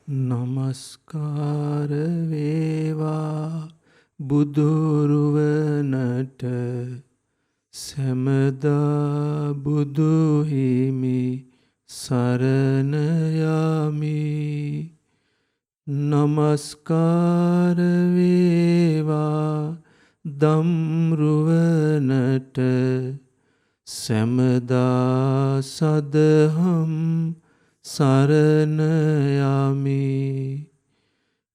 නමස්කාර වේවා බුදුරුවනට සැමදා බුදු හිමි සරණ යමි. නමස්කාර වේවා දම්රුවනට සැමදා සදහම් සරණ යමි.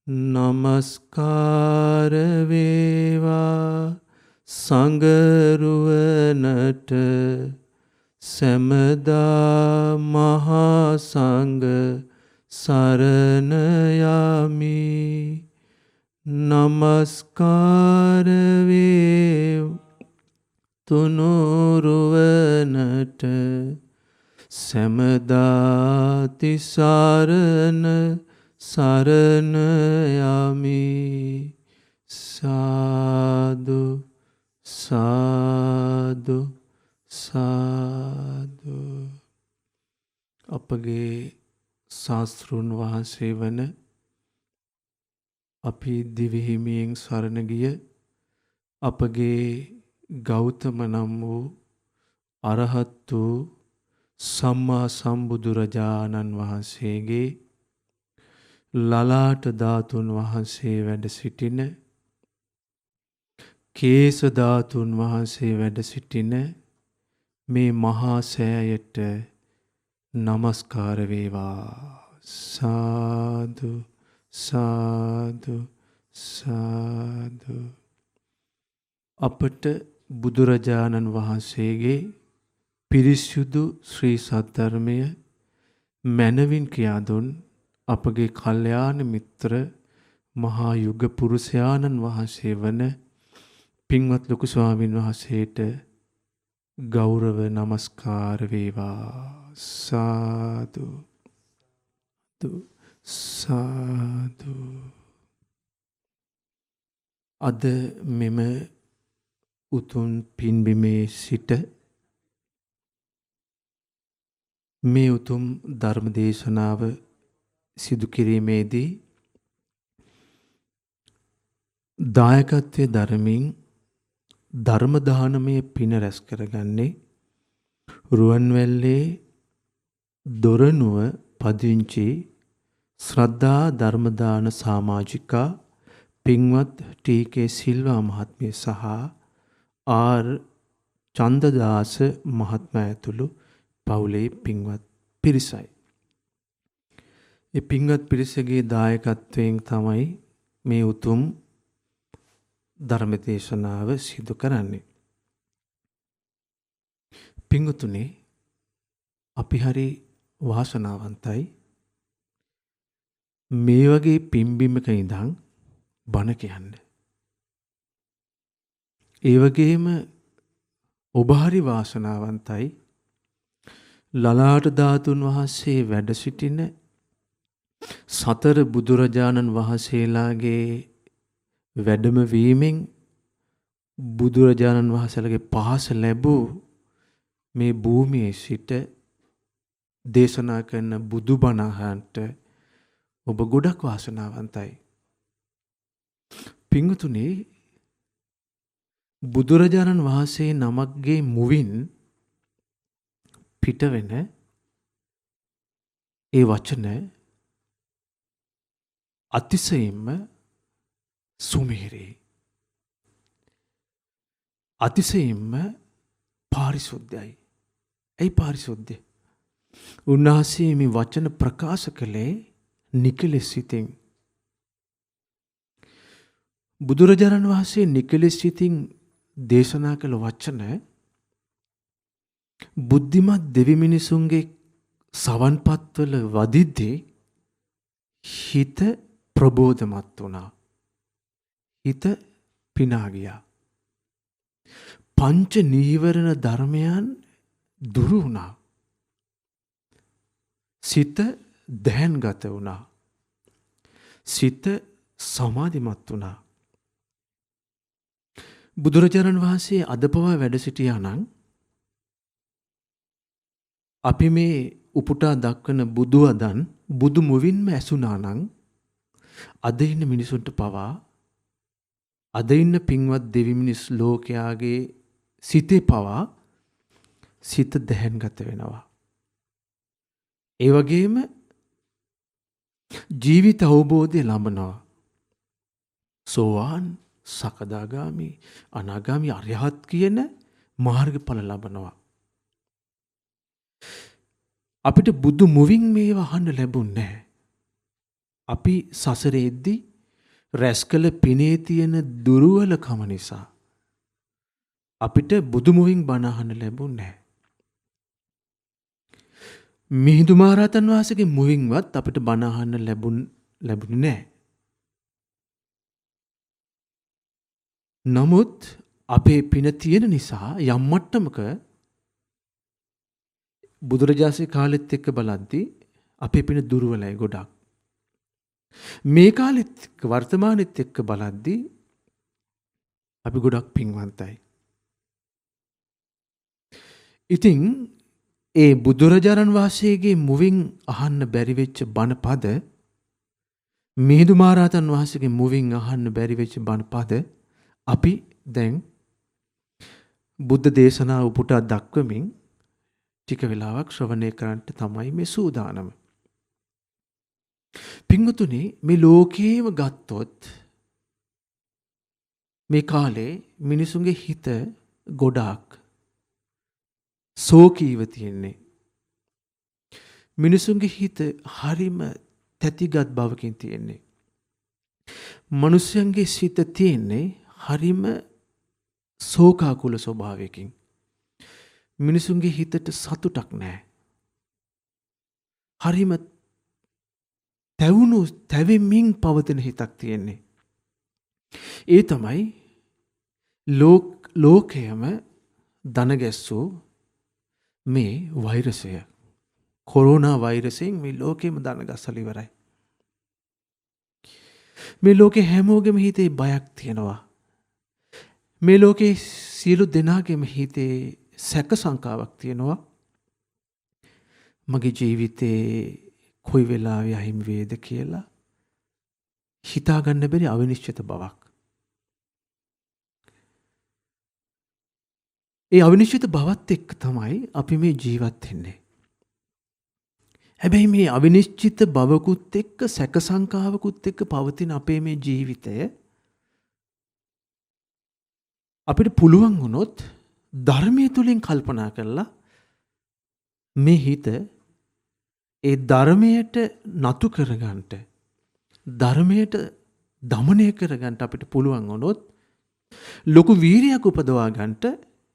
නමස්කාර වේවා සංඝරුවනට සැමදා මහා සංඝ සරණ යමි. නමස්කාර වේවා තුනුරුවනට සැමදා තිසරණ සරණ යමි. සාදු සාදු සාදු. අපගේ ශාස්තෘන් වහන්සේ වන අපි දිවිහිමියෙන් සරණ ගිය අපගේ ගෞතම නම් වූ අරහත් වූ සම්මා සම්බුදුරජාණන් වහන්සේගේ ලලාට ධාතුන් වහන්සේ වැඩ සිටින කේස ධාතුන් වහන්සේ වැඩ සිටින මේ මහා සෑයට නමස්කාර වේවා. සාදු සාදු සාදු. අපට බුදුරජාණන් වහන්සේගේ පිරිසිදු ශ්‍රී සද්ධර්මය මැනවින් කියා දුන් අපගේ කල්යාණ මිත්‍ර මහා යුග පුරුෂයාණන් වහන්සේ වන පින්වත් ලොකු ස්වාමීන් වහන්සේට ගෞරව නමස්කාර වේවා. සාදු සාදු. අද මෙම උතුම් පින්බිමේ සිට මේ උතුම් ධර්ම දේශනාව සිදු කිරීමේදී දායකත්වයේ ධර්මින් ධර්ම දානමය පින රැස් කරගන්නේ රුවන්වැල්ලේ දොරණුව පදිංචි ශ්‍රද්ධා ධර්මදාන සමාජිකා පින්වත් ටී.කේ. සිල්වා මහත්මිය සහ ආර්. චන්දදාස මහත්මයා ඇතුළු පවුලේ පින්වත් පිරිසයි. ඒ පින්වත් පිරිසගේ දායකත්වයෙන් තමයි මේ උතුම් ධර්ම දේශනාව සිදු කරන්නේ. පින්වතුනි, අපි හරි වාසනාවන්තයි මේ වගේ පින්බිමක ඉඳන් බණ කියන්න. ඒ වගේම ඔබ හරි වාසනාවන්තයි ලලාට ධාතුන් වහන්සේ වැඩ සිටින සතර බුදුරජාණන් වහන්සේලාගේ වැඩම වීමෙන් බුදුරජාණන් වහන්සේලාගේ පහස ලැබූ මේ භූමියේ සිට දේශනා කරන බුදුබණ අහන්නට ඔබ ගොඩක් වාසනාවන්තයි. පින්වතුනි, බුදුරජාණන් වහන්සේ නමක්ගේ මුවින් පිටවෙන ඒ වචන අතිශයින්ම සුමිහිරි, අතිශයින්ම පාරිශුද්ධයි. ඒ පාරිශුද්ධය උන්වහන්සේ මේ වචන ප්‍රකාශ කළේ නිකලෙස් සිතින්. බුදුරජාණන් වහන්සේ නිකලෙස් සිතින් දේශනා කළ වචන බුද්ධිමත් දෙවි මිනිසුන්ගේ සවන්පත්වල වදිද්දී හිත ප්‍රබෝධමත් වුණා. හිත පිනා ගියා. පංච නීවරණ ධර්මයන් දුරු වුණා. සිත දැහැන්ගත වුණා. සිත සමාධිමත් වුණා. බුදුරජාණන් වහන්සේ අද පවා වැඩ සිටියා නම් අපි මේ උපුටා දක්වන බුදුවදන් බුදු මුවින්ම ඇසුනා නම් අද ඉන්න මිනිසුන්ට පවා අද ඉන්න පින්වත් දෙවි මිනිස් ලෝකයාගේ සිතේ පවා සිත දැහැන්ගත වෙනවා. ඒ වගේම ජීවිත අවබෝධය ලබනවා. සෝවාන්, සකදාගාමි, අනාගාමි, අරිහත් කියන මාර්ගඵල ලබනවා. අපිට බුදු මුවින් මේව අහන්න ලැබුණේ නැහැ. අපි සසරේද්දී රැස් කළ පිනේ තියෙන දුර්වලකම නිසා අපිට බුදු මුවින් බණ අහන්න ලැබුණේ නැහැ. මිහිඳු මහරහතන් වහන්සේගේ මුවින්වත් අපිට බණ අහන්න ලැබුණේ නැහැ. නමුත් අපේ පින තියෙන නිසා යම් මට්ටමක බුදුරජාණන්සේ කාලෙත් එක්ක බලද්දී අපේ පින දුර්වලයි ගොඩක්. මේ කාලෙත් වර්තමානෙත් එක්ක බලද්දී අපි ගොඩක් පින්වන්තයි. ඉතින් ඒ බුදුරජාණන් වහන්සේගේ මුවින් අහන්න බැරි වෙච්ච බණ පද, මිහිඳු මහරහතන් වහන්සේගේ මුවින් අහන්න බැරි වෙච්ච බණ පද අපි දැන් බුද්ධ දේශනා උපුටා දක්වමින් ටික වෙලාවක් ශ්‍රවණය කරන්නට තමයි මේ සූදානම. පින්වතුනි, මේ ලෝකේම ගත්තොත් මේ කාලේ මිනිසුන්ගේ හිත ගොඩාක් සෝකීව තියෙන්නේ. මිනිසුන්ගේ හිත හරිම තැතිගත් බවකින් තියෙන්නේ. මිනිසුන්ගේ සිත තියෙන්නේ හරිම ශෝකාකුල ස්වභාවයකින්. මිනිසුන්ගේ හිතට සතුටක් නැහැ. හරිම තැවෙමින් පවතින හිතක් තියෙන්නේ. ඒ තමයි ලෝකයම දනගැස්සූ මේ වෛරසය. කොරෝනා වෛරසයෙන් මේ ලෝකෙම දනගස්සලා ඉවරයි. මේ ලෝකේ හැමෝගෙම හිතේ බයක් තියෙනවා. මේ ලෝකේ සියලු දෙනාගේම හිතේ සැක සංකාවක් තියෙනවා. මගේ ජීවිතේ කොයි වෙලාවෙ අහිමි වේද කියලා හිතා ගන්න බැරි අවිනිශ්චිත බවක්. ඒ අවිනිශ්චිත බවත් එක්ක තමයි අපි මේ ජීවත් වෙන්නේ. හැබැයි මේ අවිනිශ්චිත බවකුත් එක්ක සැක සංකාවකුත් එක්ක පවතින අපේ මේ ජීවිතය අපිට පුළුවන් වුණොත් ධර්මයේ තුලින් කල්පනා කරලා මේ හිත ඒ ධර්මයට නතු කරගන්නට, ධර්මයට দমনය කරගන්නට අපිට පුළුවන් වුණොත් ලොකු වීරියක් උපදවා ගන්නට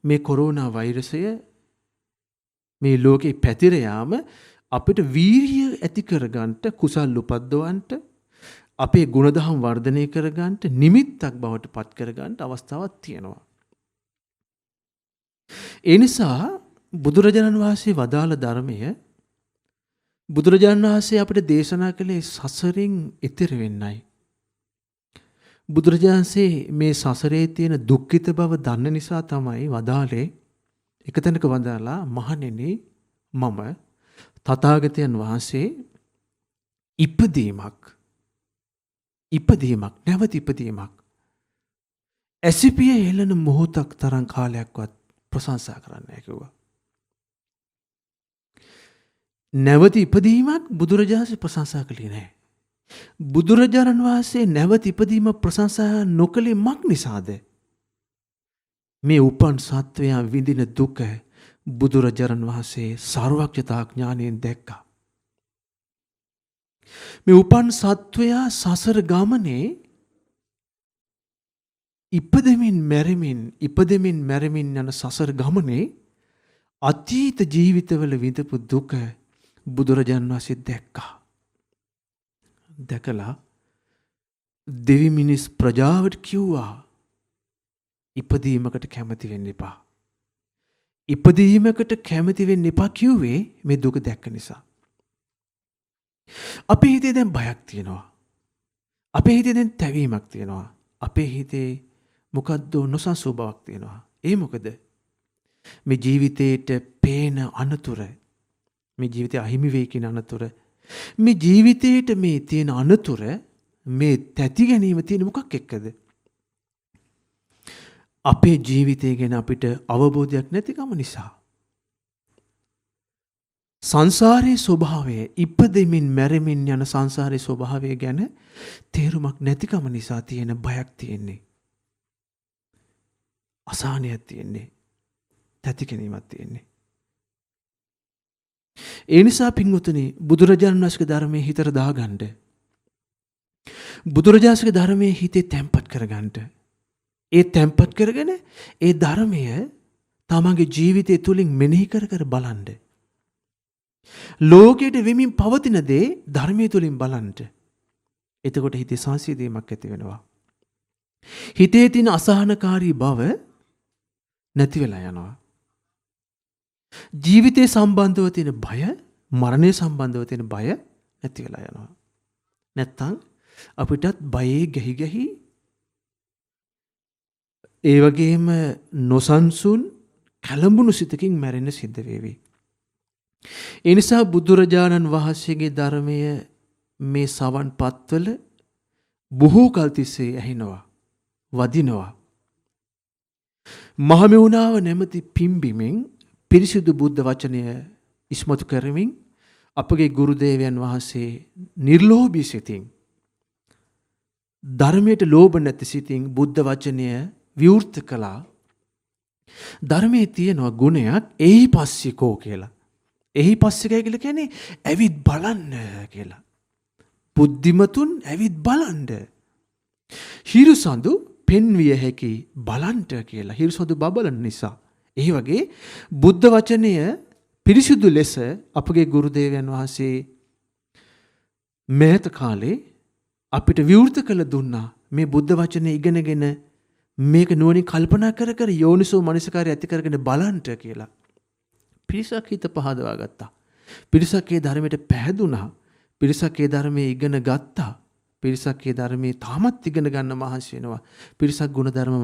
මේ කොරෝනා වෛරසය මේ ලෝකේ පැතිර යාම අපිට වීරිය ඇති කරගන්නට, කුසල් උපද්දවන්නට, අපේ ගුණධම් වර්ධනය කරගන්නට, නිමිත්තක් බවට පත් කරගන්නට අවස්ථාවක් තියෙනවා. ඒ නිසා බුදුරජාණන් වහන්සේ වදාළ ධර්මය බුදුරජාණන් වහන්සේ අපිට දේශනා කළේ සසරින් එතෙර වෙන්නයි. බුදුරජාණන්සේ මේ සසරේ තියෙන දුක්ඛිත බව දන්න නිසා තමයි වදාළේ, එක තැනක වදාලා, මහණෙනි, මම තථාගතයන් වහන්සේ ඉපදීමක් නැවත ඉපදීමක් ඇසිපිය හෙළන මොහොතක් තරම් කාලයක්වත් ප්‍රශංසා කරන්නේ නැහැ කිව්වා. නැවත ඉපදීමක් බුදුරජාණන් ප්‍රශංසා කළේ නැහැ. බුදුරජාණන් වහන්සේ නැවත ඉපදීම ප්‍රශංසා නොකළේ මක් නිසාද? මේ උපන් සත්වයා විඳින දුක බුදුරජාණන් වහන්සේ සර්වඥතා ඥාණයෙන් දැක්කා. මේ උපන් සත්වයා සසර ගමනේ ඉපදෙමින් මැරෙමින් යන සසර ගමනේ අතීත ජීවිතවල විඳපු දුක බුදුරජාණන් වහන්සේ දැක්කා. දැකලා දෙවි මිනිස් ප්‍රජාවට කිව්වා, ඉපදීමකට කැමති වෙන්න එපා. ඉපදීමකට කැමති වෙන්න එපා කිව්වේ මේ දුක දැක්ක නිසා. අපේ හිතේ දැන් බයක් තියෙනවා. අපේ හිතේ දැන් තැවීමක් තියෙනවා. අපේ හිතේ මොකද්ද නොසන්සුන් බවක් තියෙනවා. ඒ මොකද? මේ ජීවිතේට පේන අනතුර, මේ ජීවිතය අහිමි වෙයි කියන අනතුර. මේ ජීවිතේට මේ තියෙන අනතුර මේ තැති ගැනීම තියෙන මොකක් එක්කද? අපේ ජීවිතය ගැන අපිට අවබෝධයක් නැතිකම නිසා. සංසාරයේ ස්වභාවය, ඉපදෙමින් මැරෙමින් යන සංසාරයේ ස්වභාවය ගැන තේරුමක් නැතිකම නිසා තියෙන බයක් තියෙන්නේ. අසහනයක් තියෙන්නේ. තැති ගැනීමක් තියෙන්නේ. ඒ නිසා පින්වතුනි, බුදුරජාණන් වහන්සේගේ ධර්මයේ හිතට දාගන්න. බුදුරජාණන්ගේ ධර්මයේ හිතේ තැම්පත් කරගන්න. ඒ තැම්පත් කරගෙන ඒ ධර්මය තමන්ගේ ජීවිතය තුළින් මෙනෙහි කර කර බලන්න. ලෝකයට වෙමින් පවතින දේ ධර්මය තුළින් බලන්න. එතකොට හිතේ සංසිඳීමක් ඇති වෙනවා. හිතේ තියෙන අසහනකාරී බව නැති වෙලා යනවා. ජීවිතේ සම්බන්ධව තියෙන බය, මරණය සම්බන්ධව තියෙන බය නැති වෙලා යනවා. නැත්තම් අපිටත් බයේ ගැහි ගැහි ඒ වගේම නොසන්සුන් කලඹුණු සිතකින් මැරෙන්න සිද්ධ වේවි. ඒ නිසා බුදුරජාණන් වහන්සේගේ ධර්මය මේ සවන් පත්වල බොහෝ කල් තිස්සේ ඇහෙනවා, වදිනවා. මහමෙවුනාව නැමැති පිම්බිමෙන් පිරිසිදු බුද්ධ වචනය ඉස්මතු කරමින් අපගේ ගුරුදේවයන් වහන්සේ නිර්ලෝභී සිතින්, ධර්මයට ලෝභ නැති සිතින් බුද්ධ වචනය විවෘත කළා. ධර්මයේ තියෙනවා ගුණයක් එහි පස්සිකෝ කියලා. එහි පස්සිකය කියලා කියන්නේ ඇවිත් බලන්න කියලා. බුද්ධිමතුන් ඇවිත් බලන්න. හිරුසඳු පෙන්විය හැකි බලන්ට කියලා. හිරුසඳු බබලන නිසා. ඒ වගේ බුද්ධ වචනය පිරිසිදු ලෙස අපගේ ගුරුදේවයන් වහන්සේ මෑත කාලේ අපිට විවෘත කළ දුන්නා. මේ බුද්ධ වචනය ඉගෙනගෙන මේක නුවණින් කල්පනා කර කර යෝනිසෝ මනසිකාරය ඇති කරගෙන බලන්ට කියලා. පිරිසක් හිත පහදවා ගත්තා. පිරිසක් ඒ ධර්මයට පැහැදුනා. පිරිසක් ඒ ධර්මයේ ඉගෙන ගත්තා. පිරිසක් ඒ ධර්මයේ තාමත් ඉගෙන ගන්න මහන්සි වෙනවා. පිරිසක් ගුණධර්ම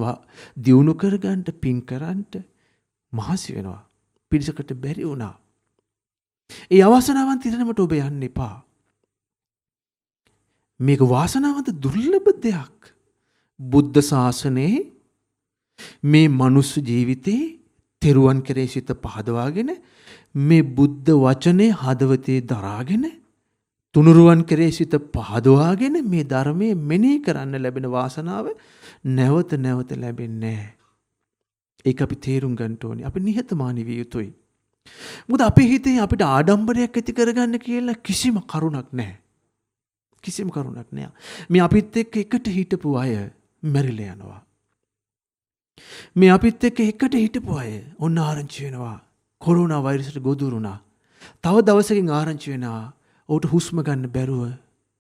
දියුණු කරගන්න, පින් කරන්ට මහන්සි වෙනවා. පිරිසකට බැරි වුණා. ඒ අවාසනාවන්ත ඉරණමට ඔබ යන්න එපා. මේක වාසනාවන්ත දුර්ලභ දෙයක්. බුද්ධ ශාසනයේ මේ මනුස්ස ජීවිතේ තෙරුවන් කෙරෙහි සිත පහදවාගෙන මේ බුද්ධ වචනේ හදවතේ දරාගෙන තුනුරුවන් කෙරෙහි සිත පහදවාගෙන මේ ධර්මයේ මෙනෙහි කරන්න ලැබෙන වාසනාව නැවත නැවත ලැබෙන්නේ නැහැ. ඒක අපි තේරුම් ගන්න ඕනේ. අපි නිහතමානී විය යුතුයි. මොකද අපේ හිතේ අපිට ආඩම්බරයක් ඇති කරගන්න කියලා කිසිම කරුණක් නැහැ. කිසිම කරුණක් නැහැ. මේ අපිත් එක්ක එකට හිටපු අය මැරිලා යනවා. මේ අපිත් එක්ක එකට හිටපු අය ඔන්න ආරංචි වෙනවා. කොරෝනා වෛරසයට ගොදුරුණා. තව දවසකින් ආරංචි වෙනවා. ඔහුට හුස්ම ගන්න බැරුව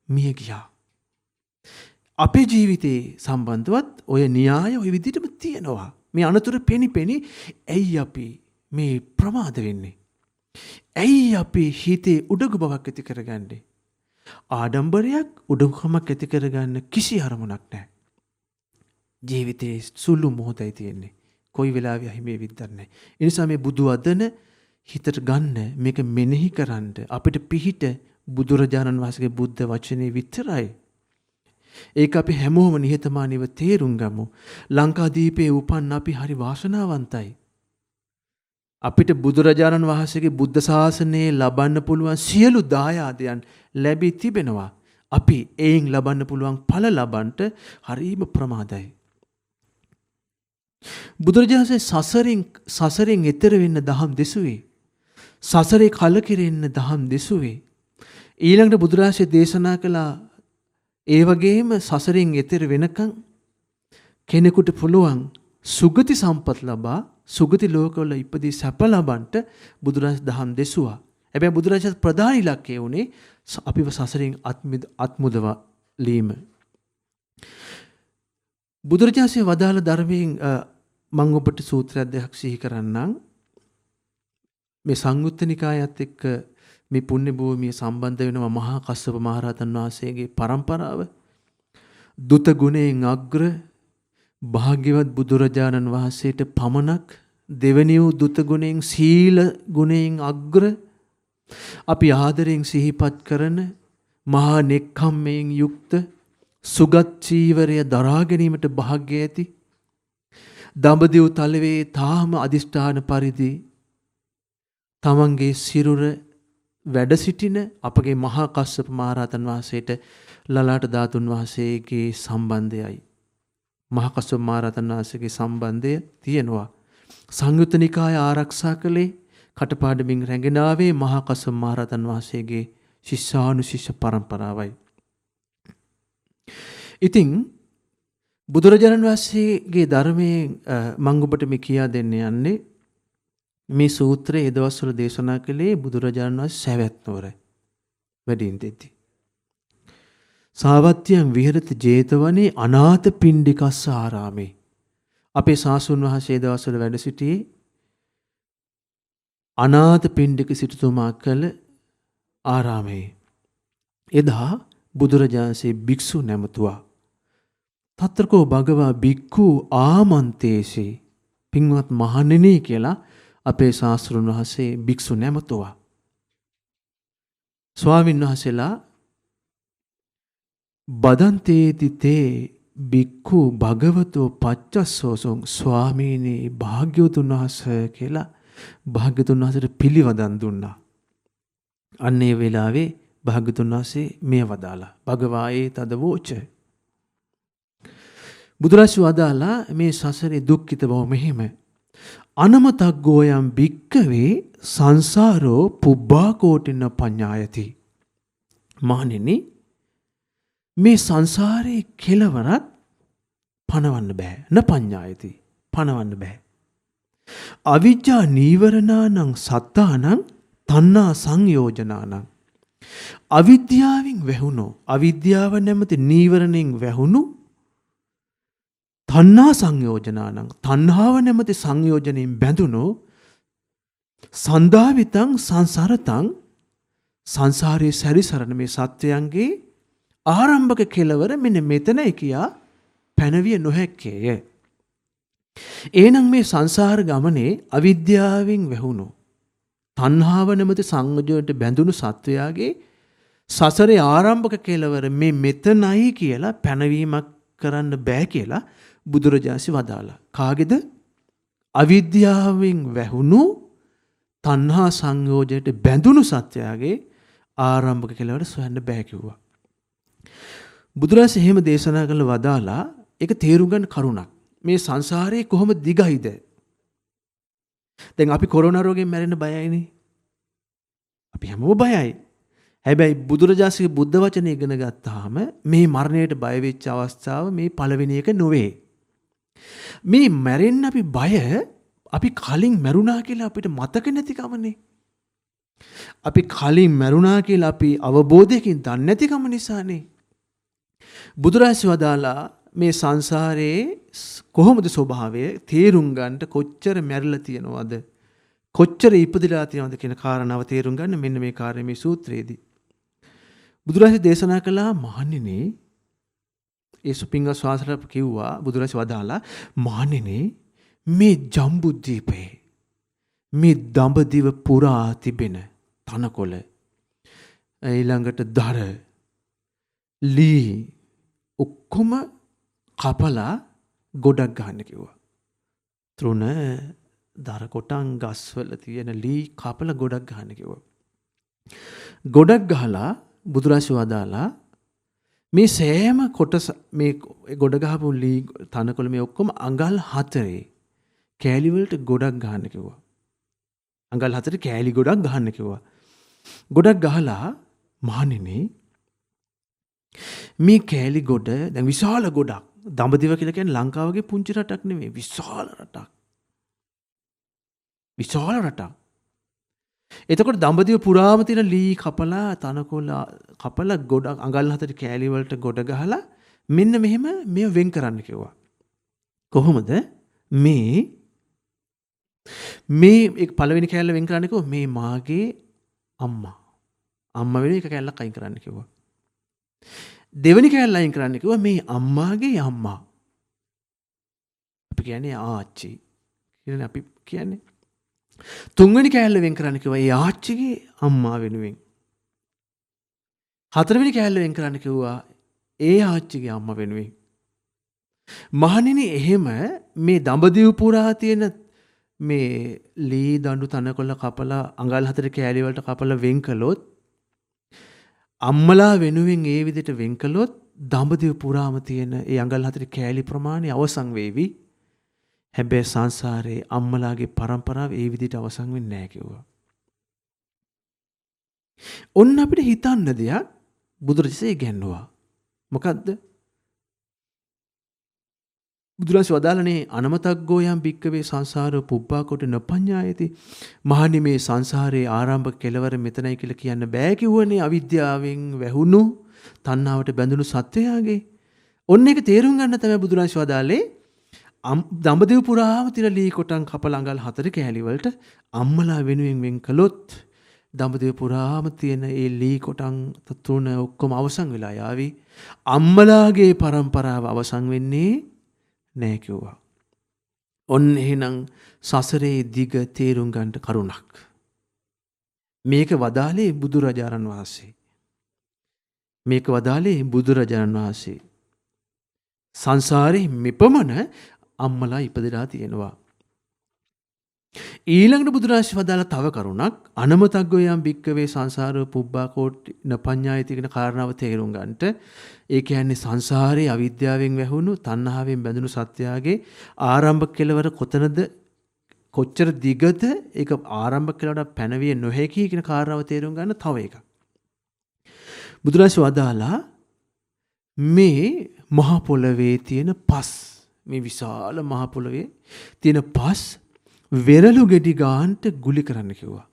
මිය ගියා. අපේ ජීවිතේ සම්බන්ධවත් ඔය න්‍යාය ඔය විදිහටම තියෙනවා. මේ අනතුර පෙනි ඇයි අපි මේ ප්‍රමාද වෙන්නේ? ඇයි අපි හිතේ උඩඟු බවක් ඇති කරගන්නේ? ආඩම්බරයක්, උඩඟුකමක් ඇති කරගන්න කිසි අරමුණක් නැහැ. ජීවිතේ සුළු මොහොතයි තියෙන්නේ. කොයි වෙලාවෙ හිමේ විද්දක් නැහැ. ඒ නිසා මේ බුදු වදන හිතට ගන්න, මේක මෙනෙහි කරන්න අපිට පිහිට බුදුරජාණන් වහන්සේගේ බුද්ධ වචනේ විතරයි. ඒක අපි හැමෝම නිහතමානීව තේරුම් ගමු. ලංකාදීපේ උපන් අපි හරි වාසනාවන්තයි. අපිට බුදුරජාණන් වහන්සේගේ බුද්ධ ශාසනයේ ලබන්න පුළුවන් සියලු දායාදයන් ලැබී තිබෙනවා. අපි එයින් ලබන්න පුළුවන් ඵල ලබන්නට හරීම ප්‍රමාදයි. බුදුරජාණන්සේ සසරෙන් එතර වෙන්න දහම් දෙසුවේ. සසරේ කලකිරෙන්න දහම් දෙසුවේ. ඊළඟට බුදුරජාණන්සේ දේශනා කළා ඒ වගේම සසරෙන් එතර වෙනකන් කෙනෙකුට පුළුවන් සුගති සම්පත් ලබා සුගති ලෝකවල ඉපදී සැප ලබන්නට බුදුරජාණන් දහම් දෙසුවා. හැබැයි බුදුරජාණන් ප්‍රධාන ඉලක්කය උනේ අපිව සසරෙන් අත්මුදවලීම. බුදුරජාණන්සේ වදාළ ධර්මයෙන් මම ඔබට සූත්‍රයක් දෙකක් සිහි කරන්නම්. මේ සංයුත්ත නිකායත් එක්ක මේ පුණ්‍ය භූමිය සම්බන්ධ වෙනවා මහා කස්සප මහරහතන් වහන්සේගේ පරම්පරාව. දුත ගුණයෙන් අග්‍ර භාග්‍යවත් බුදුරජාණන් වහන්සේට පමණක් දෙවැනි වූ දුත ගුණයෙන් සීල ගුණයෙන් අග්‍ර අපි ආදරයෙන් සිහිපත් කරන මහා නෙක්ඛම්මයෙන් යුක්ත සුගත් චීවරය දරා ගැනීමට භාග්‍ය ඇති දඹදිව් තලවේ තාම අදිෂ්ඨාන පරිදි තමන්ගේ සිරුර වැඩ සිටින අපගේ මහා කස්සප මහරහතන් වහන්සේට ලලාට ධාතුන් වහන්සේගේ සම්බන්ධයයි. මහා කස්සප මහරහතන් වහන්සේගේ සම්බන්ධය තියෙනවා. සංයුත්ත නිකාය ආරක්ෂා කළේ කටපාඩමින් රැගෙන ආවේ මහා කස්සප මහරහතන් වහන්සේගේ ශිෂ්‍යානුශිෂ්‍ය පරම්පරාවයි. ඉතින් බුදුරජාණන් වහන්සේගේ ධර්මයේ මම ඔබට මේ කියා දෙන්න යන්නේ මේ සූත්‍රය ඒ දවස්වල දේශනා කළේ බුදුරජාණන් වහන්සේ සවැත් නුවර වැඩින් දෙති. සාවත්‍යං විහෙරති 제තවනේ අනාථ පිණ්ඩිකස්ස ආරාමේ. අපේ සාසුන් වහන්සේ දවස්වල වැඩ සිටියේ අනාථ පිණ්ඩික සිටුතුමා කළ ආරාමයේ. එදා බුදුරජාණන්සේ භික්ෂු නැමතුවා. තත්‍රකෝ භගවා භික්ඛු ආමන්තේසි පින්වත් මහණෙනි කියලා අපේ ශාස්ත්‍රඥ වහන්සේ භික්ෂු නැමතුවා. ස්වාමීන් වහන්සේලා බදන්තේති තේ භික්ඛු භගවතෝ පච්චස්සෝසං ස්වාමීනි භාග්‍යවතුන් වහන්සේ කියලා භාග්‍යවතුන් වහන්සේට පිළිවදන් දුන්නා. අන්නේ වෙලාවේ භාග්‍යවතුන් වහන්සේ මේ වදාලා භගවායේ තද වෝච බුදුරජාණන් වදාලා මේ සසරේ දුක්ඛිත බව මෙහිම අනමතග්ගෝයම් භික්කවේ සංසාරෝ පුබ්බා කෝටින පඤ්ඤායති. මහණෙනි මේ සංසාරේ කෙලවරක් පණවන්න බෑ. න පඤ්ඤායති පණවන්න බෑ. අවිජ්ජා නීවරණානං සත්තානං තණ්හා සංයෝජනානං අවිද්‍යාවෙන් වැහුණු අවිද්‍යාව නැමැති නීවරණෙන් වැහුණු තණ්හා සංයෝජනානං තණ්හාව නැමැති සංයෝජනයෙන් බැඳුණු සන්දාවිතං සංසාරතං සංසාරේ සැරිසරන මේ සත්වයන්ගේ ආරම්භක කෙලවර මෙන්න මෙතනයි කියා පැනවිය නොහැක්කේය. එහෙනම් මේ සංසාර ගමනේ අවිද්‍යාවෙන් වැහුණු තණ්හාව නැමැති සංයෝජනයට බැඳුණු සත්වයාගේ සසරේ ආරම්භක කෙලවර මේ මෙතනයි කියලා පැනවීමක් කරන්න බෑ කියලා බුදුරජාණන් වදාලා. කාගේද? අවිද්‍යාවෙන් වැහුණු තණ්හා සංයෝජනයට බැඳුණු සත්‍යයගේ ආරම්භක කෙලවර සොයන්න බෑ කිව්වා. බුදුරජාණන් එහෙම දේශනා කළ වදාලා ඒක තේරුම් ගන්න කරුණක්. මේ සංසාරේ කොහොම දිගයිද? දැන් අපි කොරෝනා රෝගයෙන් මැරෙන්න බයයිනේ. අපි හැමෝම බයයි. හැබැයි බුදුරජාණන්ගේ බුද්ධ වචනේ ඉගෙන ගත්තාම මේ මරණයට බය වෙච්ච අවස්ථාව මේ පළවෙනි එක නොවේ. මේ මැරෙන්න අපි බය අපි කලින් මැරුණා කියලා අපිට මතක නැතිකමනේ. අපි කලින් මැරුණා කියලා අපි අවබෝධයකින් දන්නේ නැතිකම නිසානේ. බුදුරජාණන් වදාලා මේ සංසාරයේ කොහොමද ස්වභාවය තේරුම් ගන්නට කොච්චර මැරිලා තියෙනවද කොච්චර ඉපදිලා තියෙනවද කියන කාරණාව තේරුම් ගන්න මෙන්න මේ කාර්ය මේ සූත්‍රයේදී බුදුරජාණන් දේශනා කළා. මහණෙනි ඒ සුපිංග ස්වාසර කිව්වා බුදුරජාණන් වදාලා මහණෙනි මේ ජම්බුද්දීපේ මේ දඹදිව පුරා තිබෙන තනකොළ ඊළඟට දර ලී ඔක්කොම කපලා ගොඩක් ගන්න කිව්වා. තෘණ දර කොටන් ගස්වල තියෙන ලී කපලා ගොඩක් ගන්න කිව්වා. ගොඩක් ගහලා බුදුරජාණන් වදාලා මේ සෑම කොටස මේ ගොඩ ගහපු ලී තනකොළ මේ ඔක්කොම අඟල් 4 කෑලි වලට ගොඩක් ගන්න කිව්වා. අඟල් 4 කෑලි ගොඩක් ගන්න කිව්වා. ගොඩක් ගහලා මහණෙනි මේ කෑලි ගොඩ දැන් විශාල ගොඩක් දඹදිව කියලා කියන්නේ ලංකාවගේ පුංචි රටක් නෙමෙයි විශාල රටක්. විශාල රටක්. එතකොට දඹදිව පුරාම තියෙන ලී කපලා තනකොළ කපලා ගොඩක් අඟල් 4 කෑලි වලට ගොඩ ගහලා මෙන්න මෙහෙම මේ වෙන් කරන්න කිව්වා. කොහොමද මේ එක පළවෙනි කෑල්ල වෙන් කරන්න කිව්වා මේ මාගේ අම්මා වෙන එක කෑල්ලක් අයින් කරන්න කිව්වා. දෙවෙනි කෑල්ල අයින් කරන්න කිව්වා මේ අම්මාගේ අම්මා. අපි කියන්නේ ආච්චි. කියන්නේ අපි කියන්නේ තුන්වෙනි කෑල්ල වෙන් කරන්න කිව්වා ඒ ආච්චිගේ අම්මා වෙනුවෙන්. හතරවෙනි කෑල්ල වෙන් කරන්න කිව්වා ඒ ආච්චිගේ අම්මා වෙනුවෙන්. මහණෙනි එහෙම මේ දඹදිව පුරා තියෙන මේ ලී දඬු තනකොළ කපලා අඟල් 4 කෑලි වලට කපලා වෙන් කළොත් අම්මලා වෙනුවෙන් ඒ විදිහට වෙන් කළොත් දඹදිව පුරාම තියෙන ඒ අඟල් 4 කෑලි ප්‍රමාණය අවසන් වේවි. හැබැයි සංසාරේ අම්මලාගේ පරම්පරාව ඒ විදිහට අවසන් වෙන්නේ නැහැ කිව්වා. ඔන්න අපිට හිතන්න දෙයක් බුදුරජාණන් ඉගැන්නුවා. මොකද්ද? බුදුරජාණන් වදාළනේ අනමතග්ගෝ යම් භික්කවේ සංසාරෝ පුබ්බා කොට නපඤ්ඤායති. මහණනි මේ සංසාරේ ආරම්භ කෙලවර මෙතනයි කියලා කියන්න බෑ කිව්වනේ අවිද්‍යාවෙන් වැහුණු තණ්හාවට බැඳුණු සත්වයාගේ. ඔන්න ඒක තේරුම් ගන්න තමයි බුදුරජාණන් වදාළේ දඹදිව පුරාම තිර ලී කොටන් කපලා අඟල් 4 කෑලි වලට අම්මලා වෙනුවෙන් වෙන් කළොත් දඹදිව පුරාම තියෙන ඒ ලී කොටන් තුන ඔක්කොම අවසන් වෙලා යාවි. අම්මලාගේ පරම්පරාව අවසන් වෙන්නේ නෑ කිව්වා. ඔන්න එහෙනම් සසරේ දිග තේරුම් ගන්න කරුණක්. මේක වදාලේ බුදුරජාණන් වහන්සේ. මේක වදාලේ බුදුරජාණන් වහන්සේ. සංසාරේ මෙපමණ අම්මලා ඉපදලා තියෙනවා. ඊළඟට බුදුරජාණන් වදාලා තව කරුණක් අනමතග්ගෝ යම් භික්කවේ සංසාරෝ පුබ්බා කෝටි නපඤ්ඤායති කියන කාරණාව තේරුම් ගන්නට ඒ කියන්නේ සංසාරේ අවිද්‍යාවෙන් වැහුණු තණ්හාවෙන් බැඳුණු සත්‍යයගේ ආරම්භ කෙලවර කොතනද කොච්චර දිගද ඒක ආරම්භ කෙලවරට පැනවිය නොහැකි කියන කාරණාව තේරුම් ගන්න තව එකක්. බුදුරජාණන් වදාලා මේ මහ පොළවේ තියෙන පස් මේ විශාල මහ පොළවේ තියෙන පස් වෙරළු ගෙඩි ගාන්ට ගුලි කරන්න කිව්වා.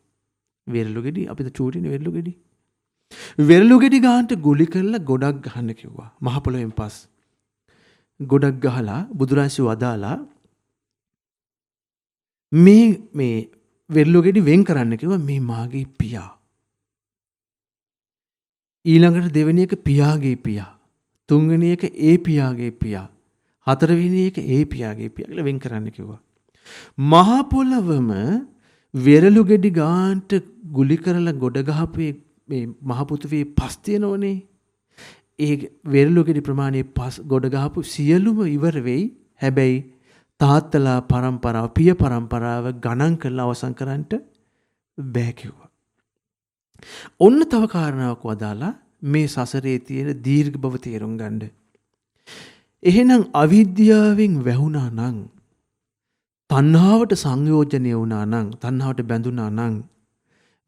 වෙරළු ගෙඩි අපිට චූටිනේ වෙරළු ගෙඩි. වෙරළු ගෙඩි ගාන්ට ගුලි කරලා ගොඩක් ගහන්න කිව්වා. මහ පොළොවෙන් පස්. ගොඩක් ගහලා බුදුරජාණන් වදාලා මේ වෙරළු ගෙඩි වෙන් කරන්න කිව්වා මේ මාගේ පියා. ඊළඟට දෙවෙනි එක පියාගේ පියා. තුන්වෙනි එක ඒ පියාගේ පියා. හතරවෙනි එක ඒ පියාගේ පියා කියලා වෙන් කරන්න කිව්වා. මහා පොළවම වෙරළු ගෙඩි ගාන්ට ගුලි කරලා ගොඩ ගහපු මේ මහ පෘථිවියේ පස් තියෙනවනේ. ඒ වෙරළු ගෙඩි ප්‍රමාණයේ පස් ගොඩ ගහපු සියලුම ඉවර වෙයි. හැබැයි තාත්තලා පරම්පරාව පිය පරම්පරාව ගණන් කරලා අවසන් කරන්නට බෑ කිව්වා. ඔන්න තව කාරණාවක් වදාලා මේ සසරේ තියෙන දීර්ඝ බව තේරුම් ගන්න. එහෙනම් අවිද්‍යාවෙන් වැහුණා නම් තණ්හාවට සංයෝජනය වුණා නම් තණ්හාවට බැඳුණා නම්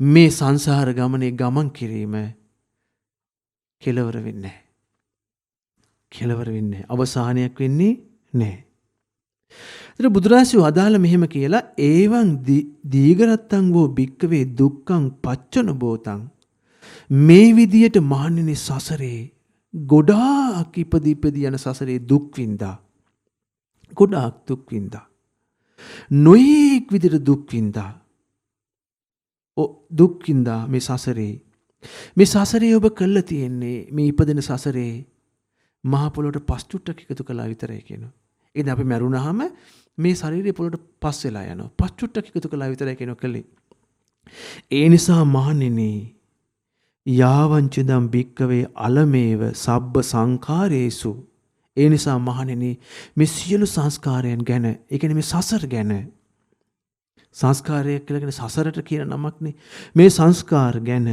මේ සංසාර ගමනේ ගමන් කිරීම කෙලවර වෙන්නේ නැහැ. කෙලවර වෙන්නේ නැහැ. අවසානයක් වෙන්නේ නැහැ. ඒතර බුදුරජාණන් වදාළ මෙහෙම කියලා ඒවං දීඝරත්තං වූ භික්කවේ දුක්ඛං පච්චන බෝතං මේ විදියට මහණෙනි සසරේ ගොඩාක් ඉපදී යන සසරේ දුක් විඳා. ගොඩාක් දුක් විඳා. නොයෙක් විදිහට දුක් විඳා. දුක් විඳා මේ සසරේ. මේ සසරේ ඔබ කළා තියෙන්නේ මේ ඉපදෙන සසරේ මහ පොළොවට පස් චුට්ටක් එකතු කළා විතරයි කියනවා. ඒ කියන්නේ අපි මැරුණාම මේ ශරීරය පොළොවට පස් වෙලා යනවා. පස් චුට්ටක් එකතු කළා විතරයි කියනවා කලේ. ඒ නිසා මහණෙනි යාවංචදම් භික්කවේ අලමේව සබ්බ සංඛාරේසු ඒ නිසා මහණෙනි මේ සියලු සංස්කාරයන් ගැන ඒ කියන්නේ මේ සසර ගැන සංස්කාරය කියලා කියන සසරට කියන නමක්නේ මේ සංස්කාර ගැන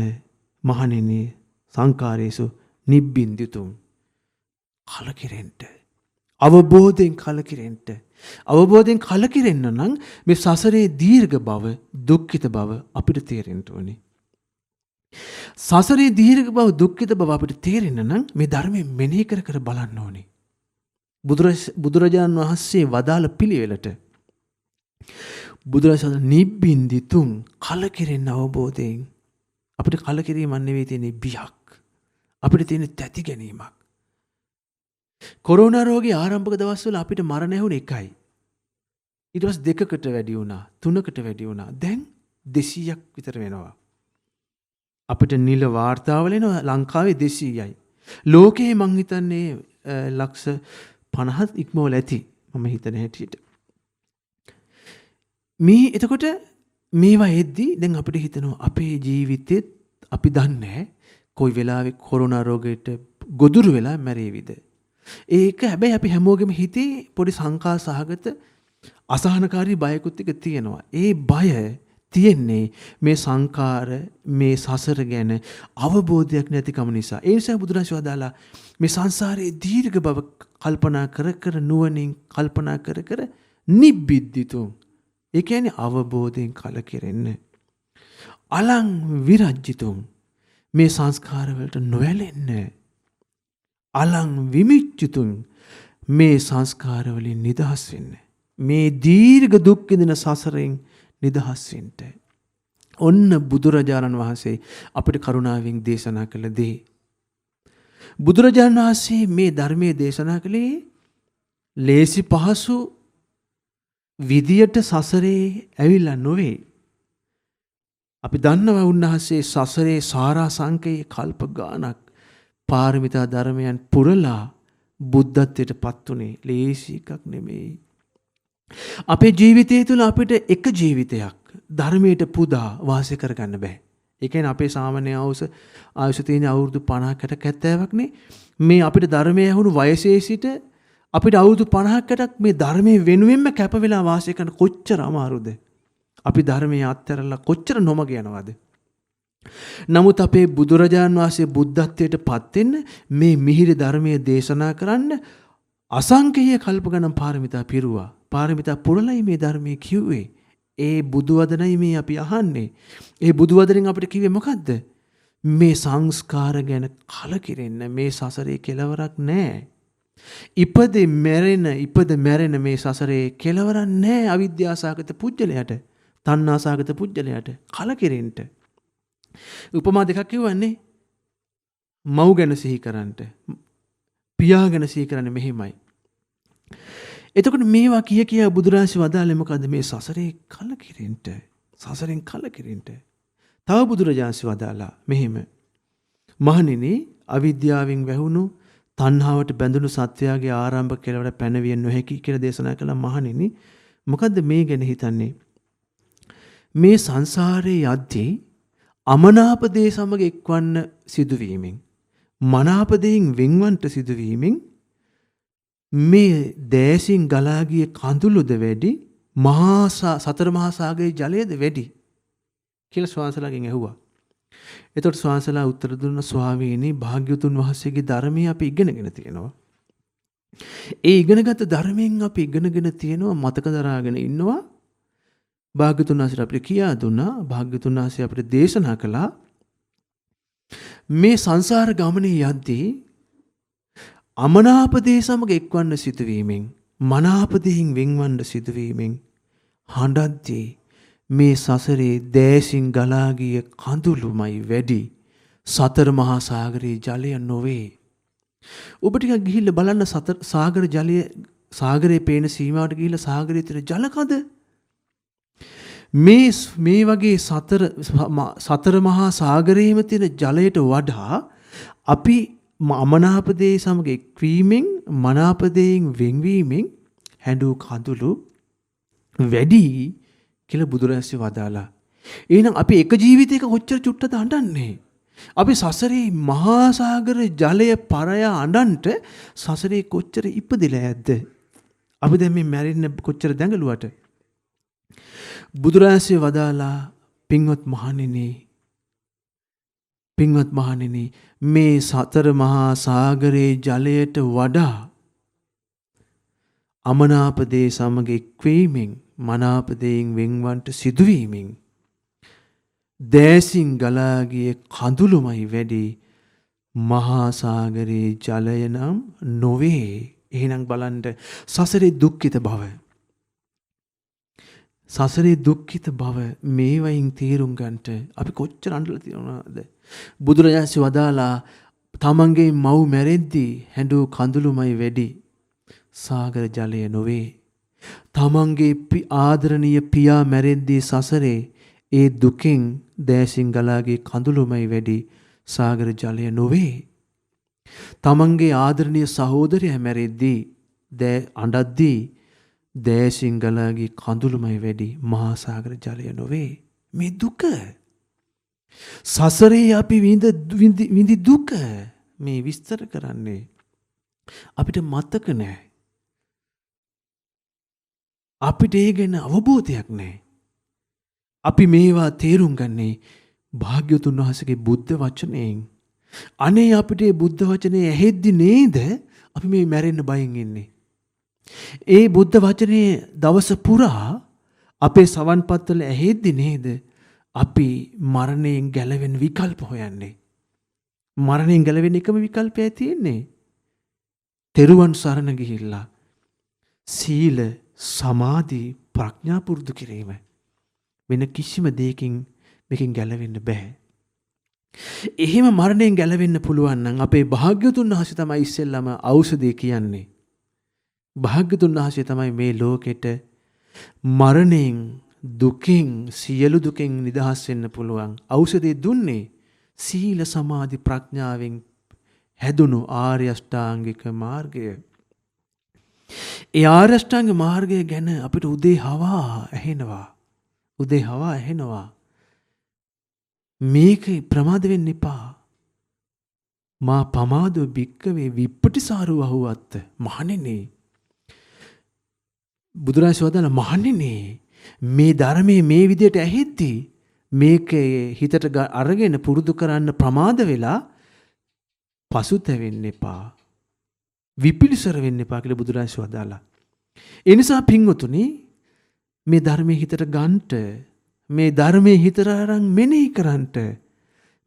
මහණෙනි සංඛාරේසු නිබ්බින්දිතුම් කලකිරෙන්න අවබෝධයෙන් කලකිරෙන්න නම් මේ සසරේ දීර්ඝ බව දුක්ඛිත බව අපිට තේරෙන්න ඕනේ. සසරේ දීර්ඝ බව දුක්ඛිත බව අපිට තේරෙන්න නම් මේ ධර්මයෙන් මෙනෙහි කර බලන්න ඕනේ. බුදුරජාණන් වහන්සේ වදාළ පිළිවෙලට බුදුරජාණන් නිබ්බින්දිතුම් කලකිරෙන්න අවබෝධයෙන් අපිට කලකිරීමක් නෙවෙයි තියෙන්නේ බියක්. අපිට තියෙන තැති ගැනීමක්. කොරෝනා රෝගේ ආරම්භක දවස්වල අපිට මරණ ඇහුනේ 1යි. ඊට පස්සේ 2කට වැඩි වුණා, 3කට වැඩි වුණා. දැන් 200ක් විතර වෙනවා. අපිට නිල වාර්තාවල එනවා ලංකාවේ 200යි. ලෝකේ මං හිතන්නේ ලක්ෂ 50ක් ඉක්මවල ඇති මම හිතන හැටියට. මේ එතකොට මේවා එද්දී දැන් අපිට හිතෙනවා අපේ ජීවිතෙත් අපි දන්නේ කොයි වෙලාවෙ කොරෝනා රෝගයට ගොදුරු වෙලා මැරෙවිද. ඒක හැබැයි අපි හැමෝගෙම හිතේ පොඩි සංකා සහගත අසහනකාරී බයකුත් එක තියෙනවා. ඒ බය තියෙන්නේ මේ සංකාර මේ සසර ගැන අවබෝධයක් නැතිකම නිසා. ඒ නිසා බුදුරජාණන් වදාලා මේ සංසාරයේ දීර්ඝ බව කල්පනා කර කර නුවණින් කල්පනා කර කර නිබ්බිද්දිතුන්. ඒ කියන්නේ අවබෝධයෙන් කලකිරෙන්න. අලං විරජ්ජිතුන්. මේ සංස්කාර වලට නොඇලෙන්න. අලං විමිච්ඡිතුන්. මේ සංස්කාර වලින් නිදහස් වෙන්න. මේ දීර්ඝ දුක් විඳින සසරෙන් නිදහස් වෙන්න. ඔන්න බුදුරජාණන් වහන්සේ අපිට කරුණාවෙන් දේශනා කළ දේ. බුදුරජාණන් වහන්සේ මේ ධර්මයේ දේශනා කළේ ලේසි පහසු විදියට සසරේ ඇවිල්ලා නොවේ. අපි දන්නවා උන්වහන්සේ සසරේ සාරාංශකයේ කල්ප ගානක් පාරමිතා ධර්මයන් පුරලා බුද්ධත්වයට පත් උනේ ලේසි එකක් නෙමෙයි. අපේ ජීවිතය තුළ අපිට එක ජීවිතයක් ධර්මයට පුදා වාසය කරගන්න බෑ. ඒ කියන්නේ අපේ සාමාන්‍ය ආයුෂ තියෙන අවුරුදු 50කට 70ක් නේ. මේ අපිට ධර්මය ඇහුණු වයසේ සිට අපිට අවුරුදු 50කටක් මේ ධර්මයේ වෙනුවෙන්ම කැප වෙලා වාසය කරන කොච්චර අමාරුද? අපි ධර්මයේ අත්හැරලා කොච්චර නොමග යනවද? නමුත් අපේ බුදුරජාන් වහන්සේ බුද්ධත්වයට පත් වෙන්න මේ මිහිරි ධර්මයේ දේශනා කරන්න අසංකේය කල්ප ගණන් පාරමිතා පිරුවා. පාරමිතා පුරලයි මේ ධර්මයේ කිව්වේ. ඒ බුදු වදනයි මේ අපි අහන්නේ. ඒ බුදු වදනෙන් අපිට කිව්වේ මොකද්ද? මේ සංස්කාර ගැන කලකිරෙන්න මේ සසරේ කෙලවරක් නැහැ. ඉපද මැරෙන මේ සසරේ කෙලවරක් නැහැ අවිද්‍යාසගත පුජ්‍යලයට, තණ්හාසගත පුජ්‍යලයට කලකිරෙන්න. උපමා දෙකක් කියවන්නේ. මව් ගැන සිහි කරන්නට, පියා ගැන සිහි කරන්න මෙහෙමයි. එතකොට මේවා කිය බුදුරජාණන් වදාළේ මොකද්ද? මේ සසරේ කලකිරෙන්න. සසරෙන් කලකිරෙන්න. තව බුදුරජාණන් වදාලා මෙහෙම. මහණෙනි, අවිද්‍යාවෙන් වැහුණු තණ්හාවට බැඳුණු සත්වයාගේ ආරම්භ කෙලවර පැනවිය නොහැකි කියලා දේශනා කළා. මහණෙනි, මොකද්ද මේ ගැන හිතන්නේ? මේ සංසාරේ යද්දී අමනාප දේ සමග එක්වන්න සිදුවීමෙන්, මනාප දෙයින් වෙන්වන්නට සිදුවීමෙන් මේ දැසින් ගලා ගිය කඳුළුද වැඩි, සතර මහා සාගරයේ ජලයද වැඩි කියලා ස්වාමීන්වහන්සේලාගෙන් ඇහුවා. එතකොට ස්වාමීන්වහන්සේලා උත්තර දුන්න, ස්වාමීනි, භාග්‍යවතුන් වහන්සේගේ ධර්මයේ අපි ඉගෙනගෙන තියෙනවා. ඒ ඉගෙනගත් ධර්මයෙන් අපි ඉගෙනගෙන තියෙනවා, මතක දරාගෙන ඉන්නවා. භාග්‍යවතුන් වහන්සේ අපිට කියා දුන්නා, භාග්‍යවතුන් වහන්සේ අපිට දේශනා කළා මේ සංසාර ගමනේ යද්දී අමනාප දේ සමග එක්වන්න සිදුවීමෙන්, මනාප දෙයින් වෙන්වන්න සිදුවීමෙන් හඬද්දී මේ සසරේ දැසින් ගලා ගිය කඳුළුමයි වැඩි, සතර මහා සාගරයේ ජලය නොවේ. ඔබ ටිකක් ගිහිල්ලා බලන්න සාගර ජලය, සාගරයේ පේන සීමාවට ගිහිල්ලා සාගරයේ තියෙන ජල කඳ මේ වගේ සතර මහා සාගරයේම තියෙන ජලයට වඩා අපි අමනාප දේ සමග එක්වීමෙන්, මනාප දෙයින් වෙන්වීමෙන් හැඬු කඳුළු වැඩි කියලා බුදුරජාණන් වදාලා. එහෙනම් අපි එක ජීවිතයක කොච්චර චුට්ටද අඬන්නේ? අපි සසරේ මහා සාගර ජලය පරයා අඬන්ට සසරේ කොච්චර ඉපදිලා ඇද්ද? අපි දැන් මේ මැරෙන්න කොච්චර දැඟලුවට? බුදුරජාණන් වදාලා, පින්වත් මහණෙනි, මේ සතර මහා සාගරයේ ජලයට වඩා අමනාප දේ සමග එක්වීමෙන්, මනාප දෙයින් වෙන්වන්නට සිදුවීමෙන් දැසින් ගලා ගිය කඳුළුමයි වැඩි, මහා සාගරයේ ජලය නම් නොවේ. එහෙනම් බලන්න සසරේ දුක්ඛිත බව. සසරේ දුක්ඛිත බව මේ වයින් තේරුම් ගන්නට අපි කොච්චර අඬලා තියෙනවද? බුදුරජාණන් වදාලා, තමන්ගේ මව් මැරෙද්දී හැඬු කඳුළුමයි වැඩි, සාගර ජලය නොවේ. තමන්ගේ ආදරණීය පියා මැරෙද්දී සසරේ ඒ දුකෙන් දැසින් ගලාගේ කඳුළුමයි වැඩි, සාගර ජලය නොවේ. තමන්ගේ ආදරණීය සහෝදරයා මැරෙද්දී අඬද්දී දැසින් ගලාගේ කඳුළුමයි වැඩි, මහා සාගර ජලය නොවේ. මේ දුක. සසරේ අපි විඳි දුක මේ විස්තර කරන්නේ අපිට මතක නැහැ. අපිට ඒ ගැන අවබෝධයක් නැහැ. අපි මේවා තේරුම් ගන්නේ භාග්‍යවතුන් වහන්සේගේ බුද්ධ වචනයෙන්. අනේ අපිට මේ බුද්ධ වචනේ ඇහෙද්දි නේද අපි මේ මැරෙන්න බයෙන් ඉන්නේ. ඒ බුද්ධ වචනේ දවස පුරා අපේ සවන්පත්වල ඇහෙද්දි නේද අපි මරණයෙන් ගැලවෙන විකල්ප හොයන්නේ. මරණයෙන් ගැලවෙන එකම විකල්පය තියෙන්නේ තෙරුවන් සරණ ගිහිල්ලා සීල සමාධි ප්‍රඥා පුරුදු කිරීම. වෙන කිසිම දෙයකින් මේකෙන් ගැලවෙන්න බෑ. එහෙම මරණයෙන් ගැලවෙන්න පුළුවන් නම් අපේ භාග්‍යවතුන් වහන්සේ තමයි ඉස්සෙල්ලාම ඖෂධය කියන්නේ. භාග්‍යවතුන් වහන්සේ තමයි මේ ලෝකෙට මරණයෙන් දුකින් සියලු දුකින් නිදහස් වෙන්න පුළුවන් ඖෂධය දුන්නේ. සීල සමාධි ප්‍රඥාවෙන් හැදුණු ආර්ය අෂ්ටාංගික මාර්ගය. ඒ ආර්ය අෂ්ටාංග මාර්ගය ගැන අපිට උදේ හවා ඇහෙනවා. උදේ හවා ඇහෙනවා. මේක ප්‍රමාද වෙන්න එපා. මා පමාදෝ භික්කවේ විප්පටිසාරෝ අහුවත්ත. මහණෙනි බුදුරජාණන් වහන්සේ මහණෙනි මේ ධර්මයේ මේ විදියට ඇහෙද්දි මේක හිතට අරගෙන පුරුදු කරන්න ප්‍රමාද වෙලා පසුතැවෙන්න එපා. විපිලිසර වෙන්න එපා කියලා බුදුරජාණන් වහන්සේ. ඒ නිසා පින්වතුනි මේ ධර්මයේ හිතට ගන්නට මේ ධර්මයේ හිතට අරන් මෙනෙහි කරන්නට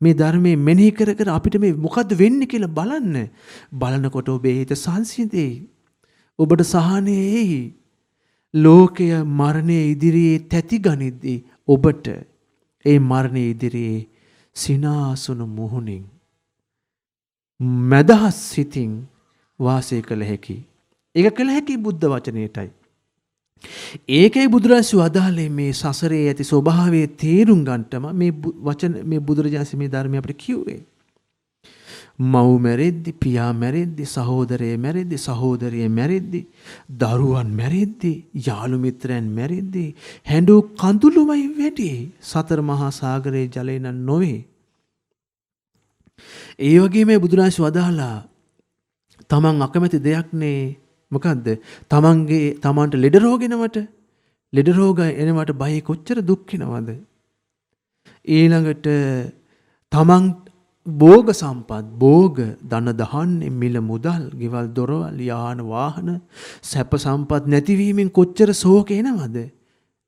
මේ ධර්මයේ මෙනෙහි කර කර අපිට මේ මොකද්ද වෙන්නේ කියලා බලන්න. බලනකොට ඔබේ හිත සංසිඳෙයි. ඔබට සහනය එයි. ලෝකය මරණය ඉදිරියේ තැති ගනිද්දී ඔබට ඒ මරණය ඉදිරියේ සිනාසුණු මුහුණින් මදහස් සිතින් වාසය කළ හැකි. ඒක කළ හැකි බුද්ධ වචනයටයි. ඒකයි බුදුරජාණන් වදාළේ මේ සසරේ ඇති ස්වභාවය තේරුම් ගන්නටම මේ වචන මේ බුදුරජාණන් මේ ධර්මය අපිට කිව්වේ. මව් මැරෙද්දි, පියා මැරෙද්දි, සහෝදරය මැරෙද්දි, සහෝදරිය මැරෙද්දි, දරුවන් මැරෙද්දි, යාළු මිත්‍රයන් මැරෙද්දි හැඬු කඳුළුමයි වැඩි. සතර මහා සාගරයේ ජලය නම් නොවේ. ඒ වගේම බුදුරජාණන් වදාළා තමන් අකමැති දෙයක් නේ මොකද්ද? තමන්ට ලෙඩ රෝග එනවට ලෙඩ රෝග එනවට බය කොච්චර දුක් වෙනවද? ඊළඟට තමන් භෝග සම්පත් භෝග ධන දහන්නේ මිල මුදල් ගෙවල් දොරවල් යාන වාහන සැප සම්පත් නැතිවීමෙන් කොච්චර ශෝක එනවද?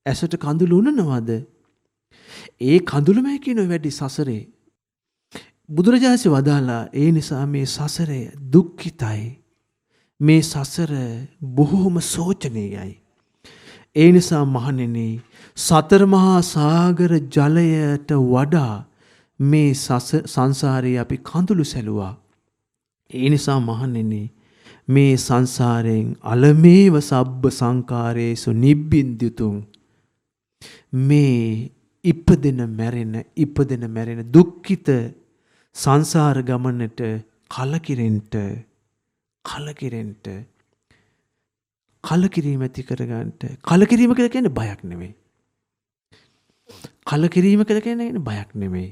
ඇසට කඳුළු උනනවද? ඒ කඳුළුමයි කියන වැඩි සසරේ. බුදුරජාණන් වදාලා ඒ නිසා මේ සසරය දුක්ඛිතයි. මේ සසර බොහෝම සෝචනීයයි. ඒ නිසා මහණෙනි සතර මහා සාගර ජලයට වඩා මේ සංසාරයේ අපි කඳුළු සැලුවා. ඒ නිසා මහණෙනි මේ සංසාරයෙන් අලමේව සබ්බ සංකාරේසු නිබ්බින්දිතුං මේ ඉපදෙන මැරෙන දුක්ඛිත සංසාර ගමනට කලකිරීම ඇති කරගන්නට. කලකිරීම කියලා කියන්නේ බයක් නෙමෙයි. කලකිරීම කියලා කියන්නේ බයක් නෙමෙයි.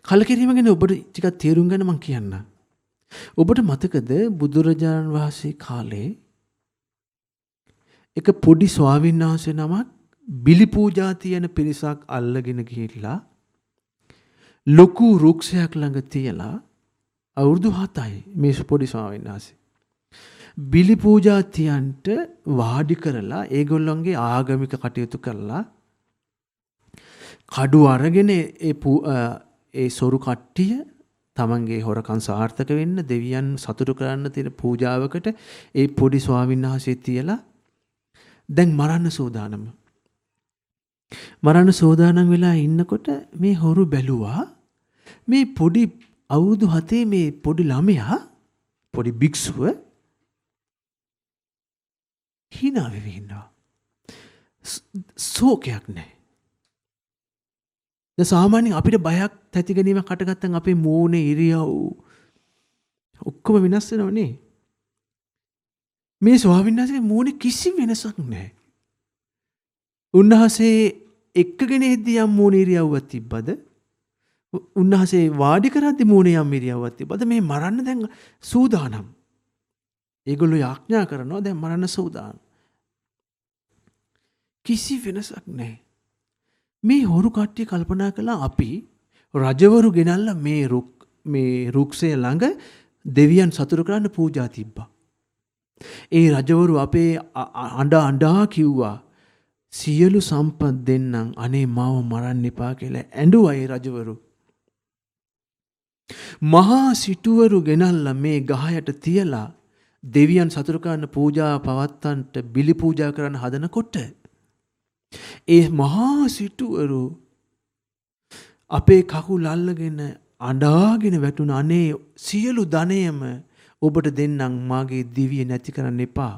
කලකිරීම ගැන ඔබට ටිකක් තේරුම් ගන්න මම කියන්න. ඔබට මතකද බුදුරජාණන් වහන්සේ කාලේ එක පොඩි ස්වාමීන් වහන්සේ නමක් බිලි පූජා තියෙන පිරිසක් අල්ලගෙන ගිහිල්ලා ලොකු රුක්ෂයක් ළඟ තියලා අවුරුදු 7යි මේ පොඩි ස්වාමීන් වහන්සේ බිලි පූජා තියන්ට වාඩි කරලා ඒගොල්ලන්ගේ ආගමික කටයුතු කරලා කඩු අරගෙන ඒ සොරු කට්ටිය තමන්ගේ හොරකම් සාර්ථක වෙන්න දෙවියන් සතුටු කරන්න තියෙන පූජාවකට ඒ පොඩි ස්වාමීන් වහන්සේ තියලා දැන් මරන්න සෝදානම් වෙලා ඉන්නකොට මේ හොරු බැලුවා මේ පොඩි අවුරුදු 7 මේ පොඩි ළමයා පොඩි භික්ෂුව hina වෙවි ඉන්නවා. ශෝකයක් නැහැ. දැන් සාමාන්‍යයෙන් අපිට බයක් ඇති ගැනීමක් හටගත්තම අපේ මූණේ ඉරියව් ඔක්කොම වෙනස් වෙනවනේ. මේ ස්වාමීන් වහන්සේගේ මූණේ කිසි වෙනසක් නැහැ. උන්වහන්සේ එක්කගෙන එද්දී යම් මූණ ඉරියව්වක් තිබ්බද? උන්වහන්සේ වාඩි කරද්දී මූණ යම් ඉරියව්වක් තිබ්බද? මේ මරන්න දැන් සූදානම්. ඒගොල්ලෝ යාඥා කරනවා දැන් මරන්න සූදානම්. කිසි වෙනසක් නැහැ. මේ හොරු කට්ටිය කල්පනා කළා අපි රජවරු ගෙනල්ලා මේ රුක්ෂය ළඟ දෙවියන් සතුටු කරන්න පූජා තිබ්බා. ඒ රජවරු අපේ අඬා කිව්වා සියලු සම්පත් දෙන්නම් අනේ මාව මරන්න එපා කියලා ඇඬුවා ඒ රජවරු. මහා සිටුවරු ගෙනල්ලා මේ ගහයට තියලා දෙවියන් සතුටු කරන්න පූජා පවත්තන්ට බිලි පූජා කරන්න හදනකොට ඒ මහා සිටුවරු අපේ කකුල් අල්ලගෙන අඬාගෙන වැටුණ අනේ සියලු ධනයම ඔබට දෙන්නම් මාගේ දිවිය නැති කරන්න එපා.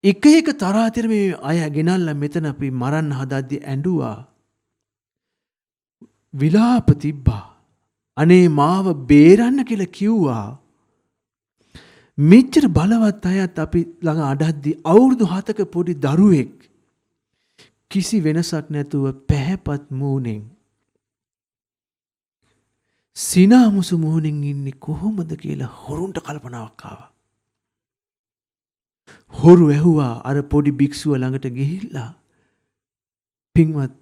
එක එක තරාතිර මේ අය ගෙනල්ලා මෙතන අපි මරන්න හදද්දී ඇඬුවා. විලාප තිබ්බා. අනේ මාව බේරන්න කියලා කිව්වා. මෙච්චර බලවත් අයත් අපි ළඟ අඬද්දී අවුරුදු 7ක පොඩි දරුවෙක් කිසි වෙනසක් නැතුව පැහැපත් මූණෙන් සිනාමුසු මූණෙන් ඉන්නේ කොහොමද කියලා හොරුන්ට කල්පනාවක් ආවා. හොරු ඇහුවා අර පොඩි භික්ෂුව ළඟට ගිහිල්ලා පින්වත්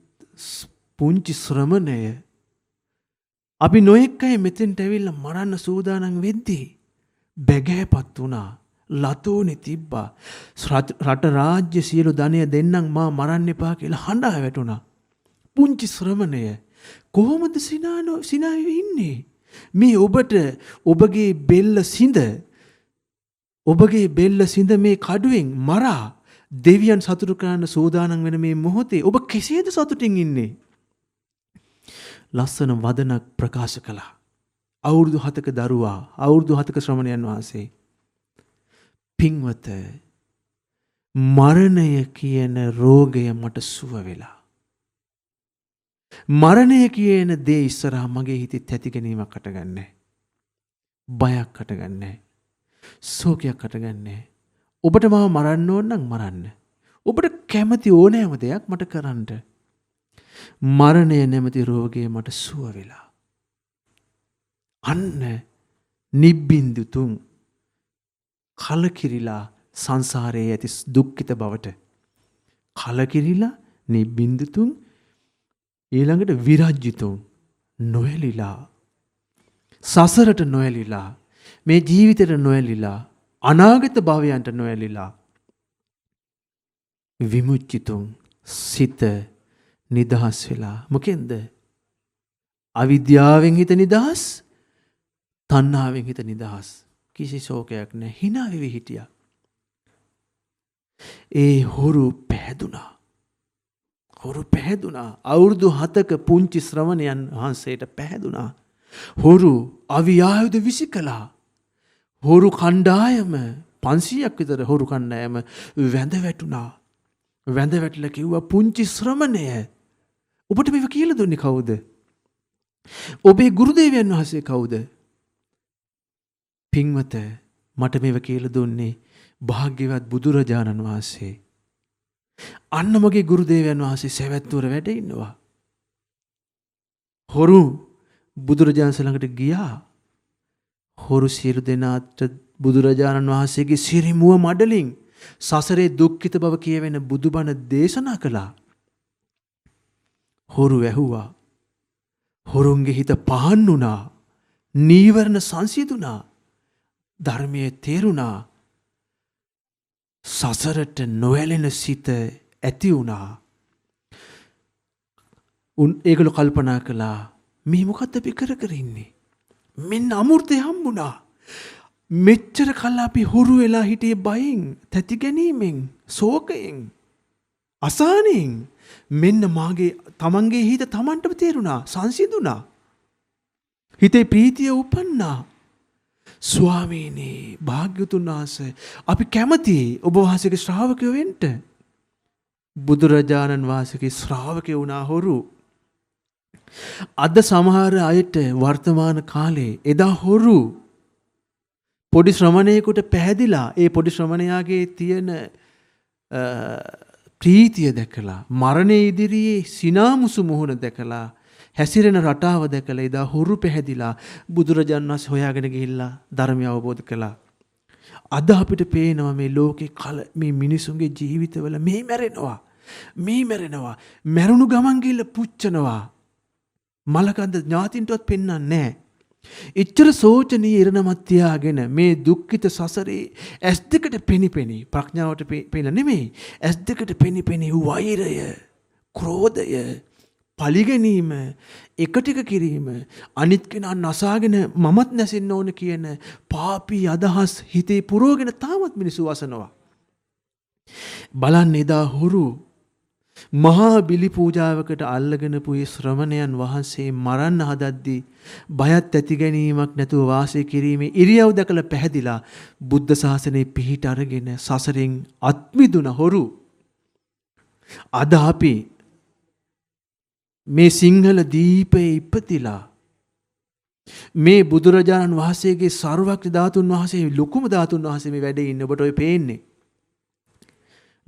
පුංචි ශ්‍රමණය අපි නොඑක් අය මෙතෙන්ට ඇවිල්ලා මරන්න සූදානම් වෙද්දී බැගෑපත් වුණා. ලතෝනේ තිබ්බා. රට රාජ්‍ය සියලු ධනය දෙන්නම් මා මරන්න එපා කියලා හඬා වැටුණා. පුංචි ශ්‍රමණය කොහොමද සිනාවේ ඉන්නේ? මේ ඔබට ඔබගේ බෙල්ල සිඳ මේ කඩුවෙන් මරා දෙවියන් සතුටු කරන්න සූදානම් වෙන මේ මොහොතේ ඔබ කෙසේද සතුටින් ඉන්නේ? ලස්සන වදනක් ප්‍රකාශ කළා. අවුරුදු 7ක දරුවා, අවුරුදු 7ක ශ්‍රමණයන් වහන්සේ. පින්වත මරණය කියන රෝගය මට සුව වෙලා. මරණය කියන දේ ඉස්සරහා මගේ හිතේ තැති ගැනීමක් හටගන්නේ. බයක් හටගන්නේ. ශෝකයක් හටගන්නේ. ඔබට මාව මරන්න ඕන නම් මරන්න. ඔබට කැමති ඕනෑම දෙයක් මට කරන්න. මරණය නැමැති රෝගය මට සුව වෙලා. අන්න නිබ්බින්දුතුන් කලකිරිලා සංසාරයේ ඇති දුක්ඛිත බවට කලකිරිලා නිබ්බින්දුතුන් ඊළඟට විරජ්ජිතුන් නොයලිලා සසරට නොයලිලා මේ ජීවිතයට නොයලිලා අනාගත භවයන්ට නොයලිලා විමුච්චිතුන් සිත නිදහස් වෙලා. මොකෙන්ද? අවිද්‍යාවෙන් හිත නිදහස්, තණ්හාවෙන් හිත නිදහස්. කිසි ශෝකයක් නැහැ. hina වෙවි හිටියා. ඒ හොරු පැහැදුනා. අවුරුදු 7ක පුංචි ශ්‍රමණයන් වහන්සේට පැහැදුනා. හොරු අවියායුධ විසිකලා. හොරු කණ්ඩායම 500ක් විතර හොරු කණ්ඩායම වැඳ වැටුණා. වැඳ වැටලා කිව්වා පුංචි ශ්‍රමණය ඔබට මේව කියලා දුන්නේ කවුද? ඔබේ ගුරුදේවයන් වහන්සේ කවුද? පින්වත මට මේව කියලා දුන්නේ භාග්‍යවත් බුදුරජාණන් වහන්සේ. අන්න මගේ ගුරුදේවයන් වහන්සේ සවැත්නුවර වැඩ ඉන්නවා. හොරු බුදුරජාණන් ළඟට ගියා. හොරු සියලු දෙනාට බුදුරජාණන් වහන්සේගේ සිරිමුව මඩලින් සසරේ දුක්ඛිත බව කියවෙන බුදුබණ දේශනා කළා. හොරු ඇහුවා. හොරුන්ගේ හිත පහන් වුණා. නීවරණ සංසිඳුණා. ධර්මයේ තේරුණා. සසරට නොඇලෙන සිත ඇති වුණා. ඒගොල්ලෝ කල්පනා කළා මේ මොකද්ද අපි කර ඉන්නේ? මෙන්න අමෘතය හම්බුණා. මෙච්චර කල් අපි හුරු වෙලා හිටියේ බයෙන්, තැති ගැනීමෙන්, ශෝකයෙන්, අසහනෙන්. මෙන්න මාගේ තමන්ගේ හිත තමන්ටම තේරුණා, සංසිඳුණා. හිතේ ප්‍රීතිය උපන්නා. ස්වාමීනි භාග්‍යතුන් වහන්සේ අපි කැමතියි ඔබ වහන්සේගේ ශ්‍රාවකයෝ වෙන්න. බුදුරජාණන් වහන්සේගේ ශ්‍රාවකයෝ වුණා හොරු. අද සමහර අයට වර්තමාන කාලේ එදා හොරු පොඩි ශ්‍රමණයෙකුට පැහැදිලා ඒ පොඩි ශ්‍රමණයාගේ තියෙන ප්‍රීතිය දැකලා මරණය ඉදිරියේ සිනාමුසු මුහුණ දැකලා හැසිරෙන රටාව දැකලා එදා හුරු පැහැදිලා බුදුරජාණන් වහන්සේ හොයාගෙන ගිහිල්ලා ධර්මය අවබෝධ කළා. අද අපිට පේනවා මේ ලෝකේ මේ මිනිසුන්ගේ ජීවිතවල මේ මැරෙනවා. මැරුණු ගමන් ගිහිල්ලා පුච්චනවා. මලකන්ද ඥාතින්ටවත් පෙන්වන්නේ නැහැ. එච්චර සෝචනීය ඉරණමත් තියාගෙන මේ දුක්ඛිත සසරේ ඇස් දෙකට පෙනිපෙනි ප්‍රඥාවට පෙන නෙමෙයි ඇස් දෙකට පෙනිපෙනි වෛරය, ක්‍රෝධය, පලිගැනීම, එකටික කිරීම, අනිත් කෙනා නසාගෙන මමත් නැසෙන්න ඕන කියන පාපී අදහස් හිතේ පුරවගෙන තාමත් මිනිස්සු වසනවා. බලන්න එදා හුරු මහා බිලි පූජාවකට අල්ලගෙන පුයි ශ්‍රමණයන් වහන්සේ මරන්න හදද්දී බයත් ඇති ගැනීමක් නැතුව වාසය කිරීමේ ඉරියව් දැකලා පැහැදිලා බුද්ධ ශාසනයේ පිහිට අරගෙන සසරෙන් අත්මිදුන හොරු. අද අපි මේ සිංහල දීපයේ ඉපතිලා මේ බුදුරජාණන් වහන්සේගේ සර්වඥ ධාතුන් වහන්සේ ලොකුම ධාතුන් වහන්සේ මේ වැඩේ ඉන්න ඔබට ඔය පේන්නේ.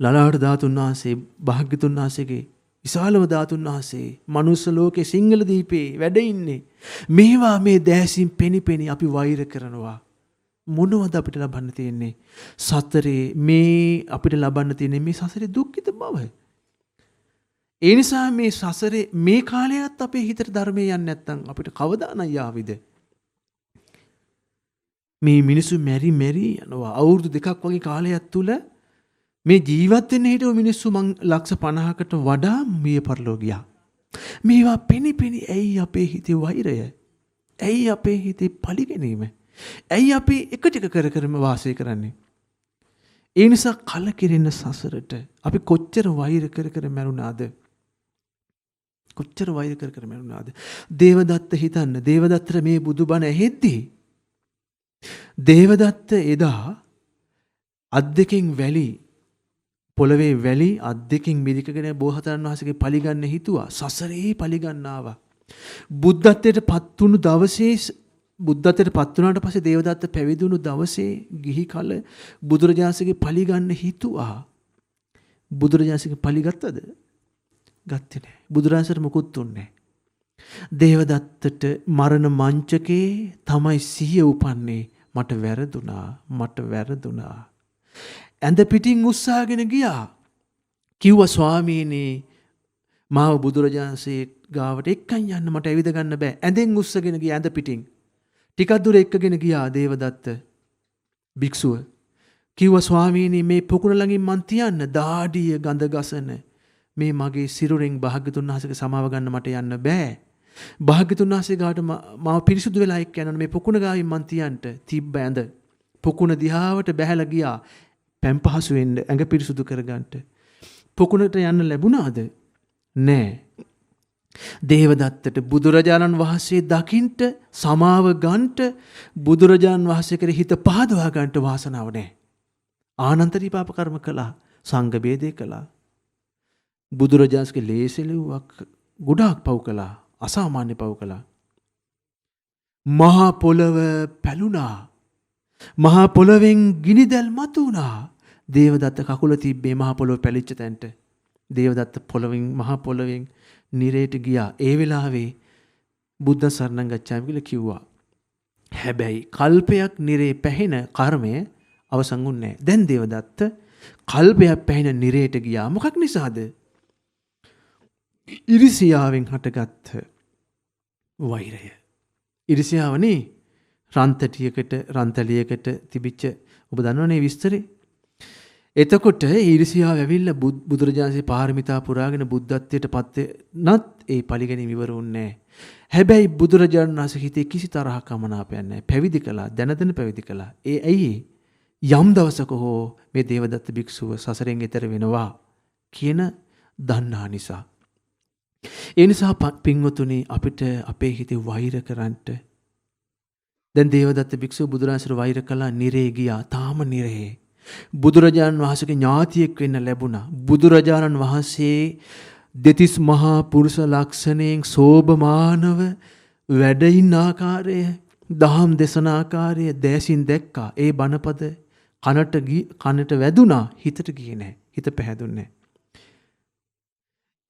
ලලාට ධාතුන් වහන්සේ භාග්‍යතුන් වහන්සේගේ විශාලම ධාතුන් වහන්සේ මනුස්ස ලෝකේ සිංහල දීපේ වැඩ ඉන්නේ. මේවා මේ දැසින් පෙනිපෙනි අපි වෛර කරනවා. මොනවද අපිට ලබන්න තියෙන්නේ? සතරේ මේ අපිට ලබන්න තියෙන්නේ මේ සසරේ දුක්ඛිත බව. ඒ නිසා මේ සසරේ මේ කාලයත් අපේ හිතට ධර්මයේ යන්නේ නැත්නම් අපිට කවදානම් යාවිද? මේ මිනිස්සු මෙරි යනවා. අවුරුදු 2ක් වගේ කාලයක් තුල මේ ජීවත් වෙන්න හිටව මිනිස්සු මං ලක්ෂ 50කට වඩා මිය පරලෝ ගියා. මේවා පෙනිපෙනි ඇයි අපේ හිතේ වෛරය? ඇයි අපේ හිතේ පලිගැනීම? ඇයි අපි එක ටික කරම වාසය කරන්නේ? ඒ නිසා කලකිරෙන සසරට අපි කොච්චර වෛර කර මැරුණාද? කොච්චර වෛර කර මැරුණාද? දේවදත්ත හිතන්න. දේවදත්තට මේ බුදුබණ ඇහෙද්දී දේවදත්ත එදා අත් දෙකෙන් වැලි පොළවේ වැලි අත් දෙකෙන් මිරිකගෙන බෝසතාණන් වහන්සේගේ පලිගන්න හිතුවා. සසරේ පලිගන්න ආවා. බුද්ධත්වයට පත් වුණු දවසේ බුද්ධත්වයට පත් වුණාට පස්සේ දේවදත්ත පැවිදි වුණු දවසේ ගිහි කල බුදුරජාණන්සේගේ පලිගන්න හිතුවා. බුදුරජාණන්සේගේ පලිගත්තද? ගත්තේ නැහැ. බුදුරජාණන්සේට මුකුත් දුන්නේ නැහැ. දේවදත්තට මරණ මංචකේ තමයි සිහිය උපන්නේ. මට වැරදුනා. ඇඳ පිටින් උස්සාගෙන ගියා. කිව්වා ස්වාමීනි මාව බුදුරජාණන්සේ ගාවට එක්කන් යන්න මට ඇවිද ගන්න බෑ. ඇඳෙන් උස්සගෙන ගියා ඇඳ පිටින්. ටිකක් දුර එක්කගෙන ගියා දේවදත්ත භික්ෂුව. කිව්වා ස්වාමීනි මේ පොකුණ ළඟින් මන් තියන්න දාඩිය ගඳ ගසන මේ මගේ සිරුරෙන් භාග්‍යතුන් වහන්සේගේ සමාව ගන්න මට යන්න බෑ. භාග්‍යතුන් වහන්සේ ගාවට මාව පිරිසුදු වෙලා එක්ක යනවා මේ පොකුණ ගාවින් මන් තියන්ට තිබ්බ ඇඳ. පොකුණ දිහාවට බැහැලා ගියා. පැම් පහසු වෙන්න ඇඟ පිරිසුදු කරගන්නට. පොකුණට යන්න ලැබුණාද? නෑ. දේවදත්තට බුදුරජාණන් වහන්සේ දකින්ට සමාව ගන්නට බුදුරජාණන් වහන්සේ කෙරෙහි හිත පහදවා ගන්නට වාසනාව නෑ. ආනන්තරී පාප කර්ම කළා. සංඝ බේදේ කළා. බුදුරජාණන්ගේ ලේසෙලුවක් ගොඩාක් පව් කළා. අසාමාන්‍ය පව් කළා. මහා පොළව පැලුණා. මහා පොළවෙන් ගිනිදැල් මතුණා. දේවදත්ත කකුල තිබ්බේ මහා පොළොව පැලිච්ච තැනට. දේවදත්ත මහා පොළවෙන් නිරේට ගියා. ඒ වෙලාවේ බුද්ධ සරණං ගච්ඡාමි කියලා කිව්වා. හැබැයි කල්පයක් නිරේ පැහෙන කර්මය අවසන් වුණේ නැහැ. දැන් දේවදත්ත කල්පයක් පැහෙන නිරේට ගියා. මොකක් නිසාද? ඉරිසියාවෙන් හටගත් වෛරය. ඉරිසියාවනේ රන්තලියකට තිබිච්ච ඔබ දන්නවනේ විස්තරේ. එතකොට ඊර්ෂියාව ඇවිල්ලා බුදුරජාණන්සේ පාරමිතා පුරාගෙන බුද්ධත්වයට පත් වෙනත් ඒ පරිගැනීම ඉවර වුණේ නැහැ. හැබැයි බුදුරජාණන් වහන්සේ හිතේ කිසි තරහක් කමනාපයක් නැහැ. පැවිදි කළා, දැන පැවිදි කළා. ඒ ඇයි? යම් දවසක හෝ මේ දේවදත්ත භික්ෂුව සසරෙන් එතර වෙනවා කියන දන්නා නිසා. ඒ නිසා පින්වතුනි අපිට අපේ හිතේ වෛර කරන්නට දැන් දේවදත්ත භික්ෂුව බුදුරජාණන්සේට වෛර කළා, නිරේ ගියා. තාම නිරේ. බුදුරජාණන් වහන්සේගේ ඥාතියෙක් වෙන්න ලැබුණා. බුදුරජාණන් වහන්සේ දෙතිස් මහා පුරුෂ ලක්ෂණයෙන් සෝභමානව වැඩ ඉන්න ආකාරය, දහම් දේශන ආකාරය දැසින් දැක්කා. ඒ බණපද කනට වැදුනා, හිතට ගියේ නැහැ. හිත පැහැදුන්නේ නැහැ.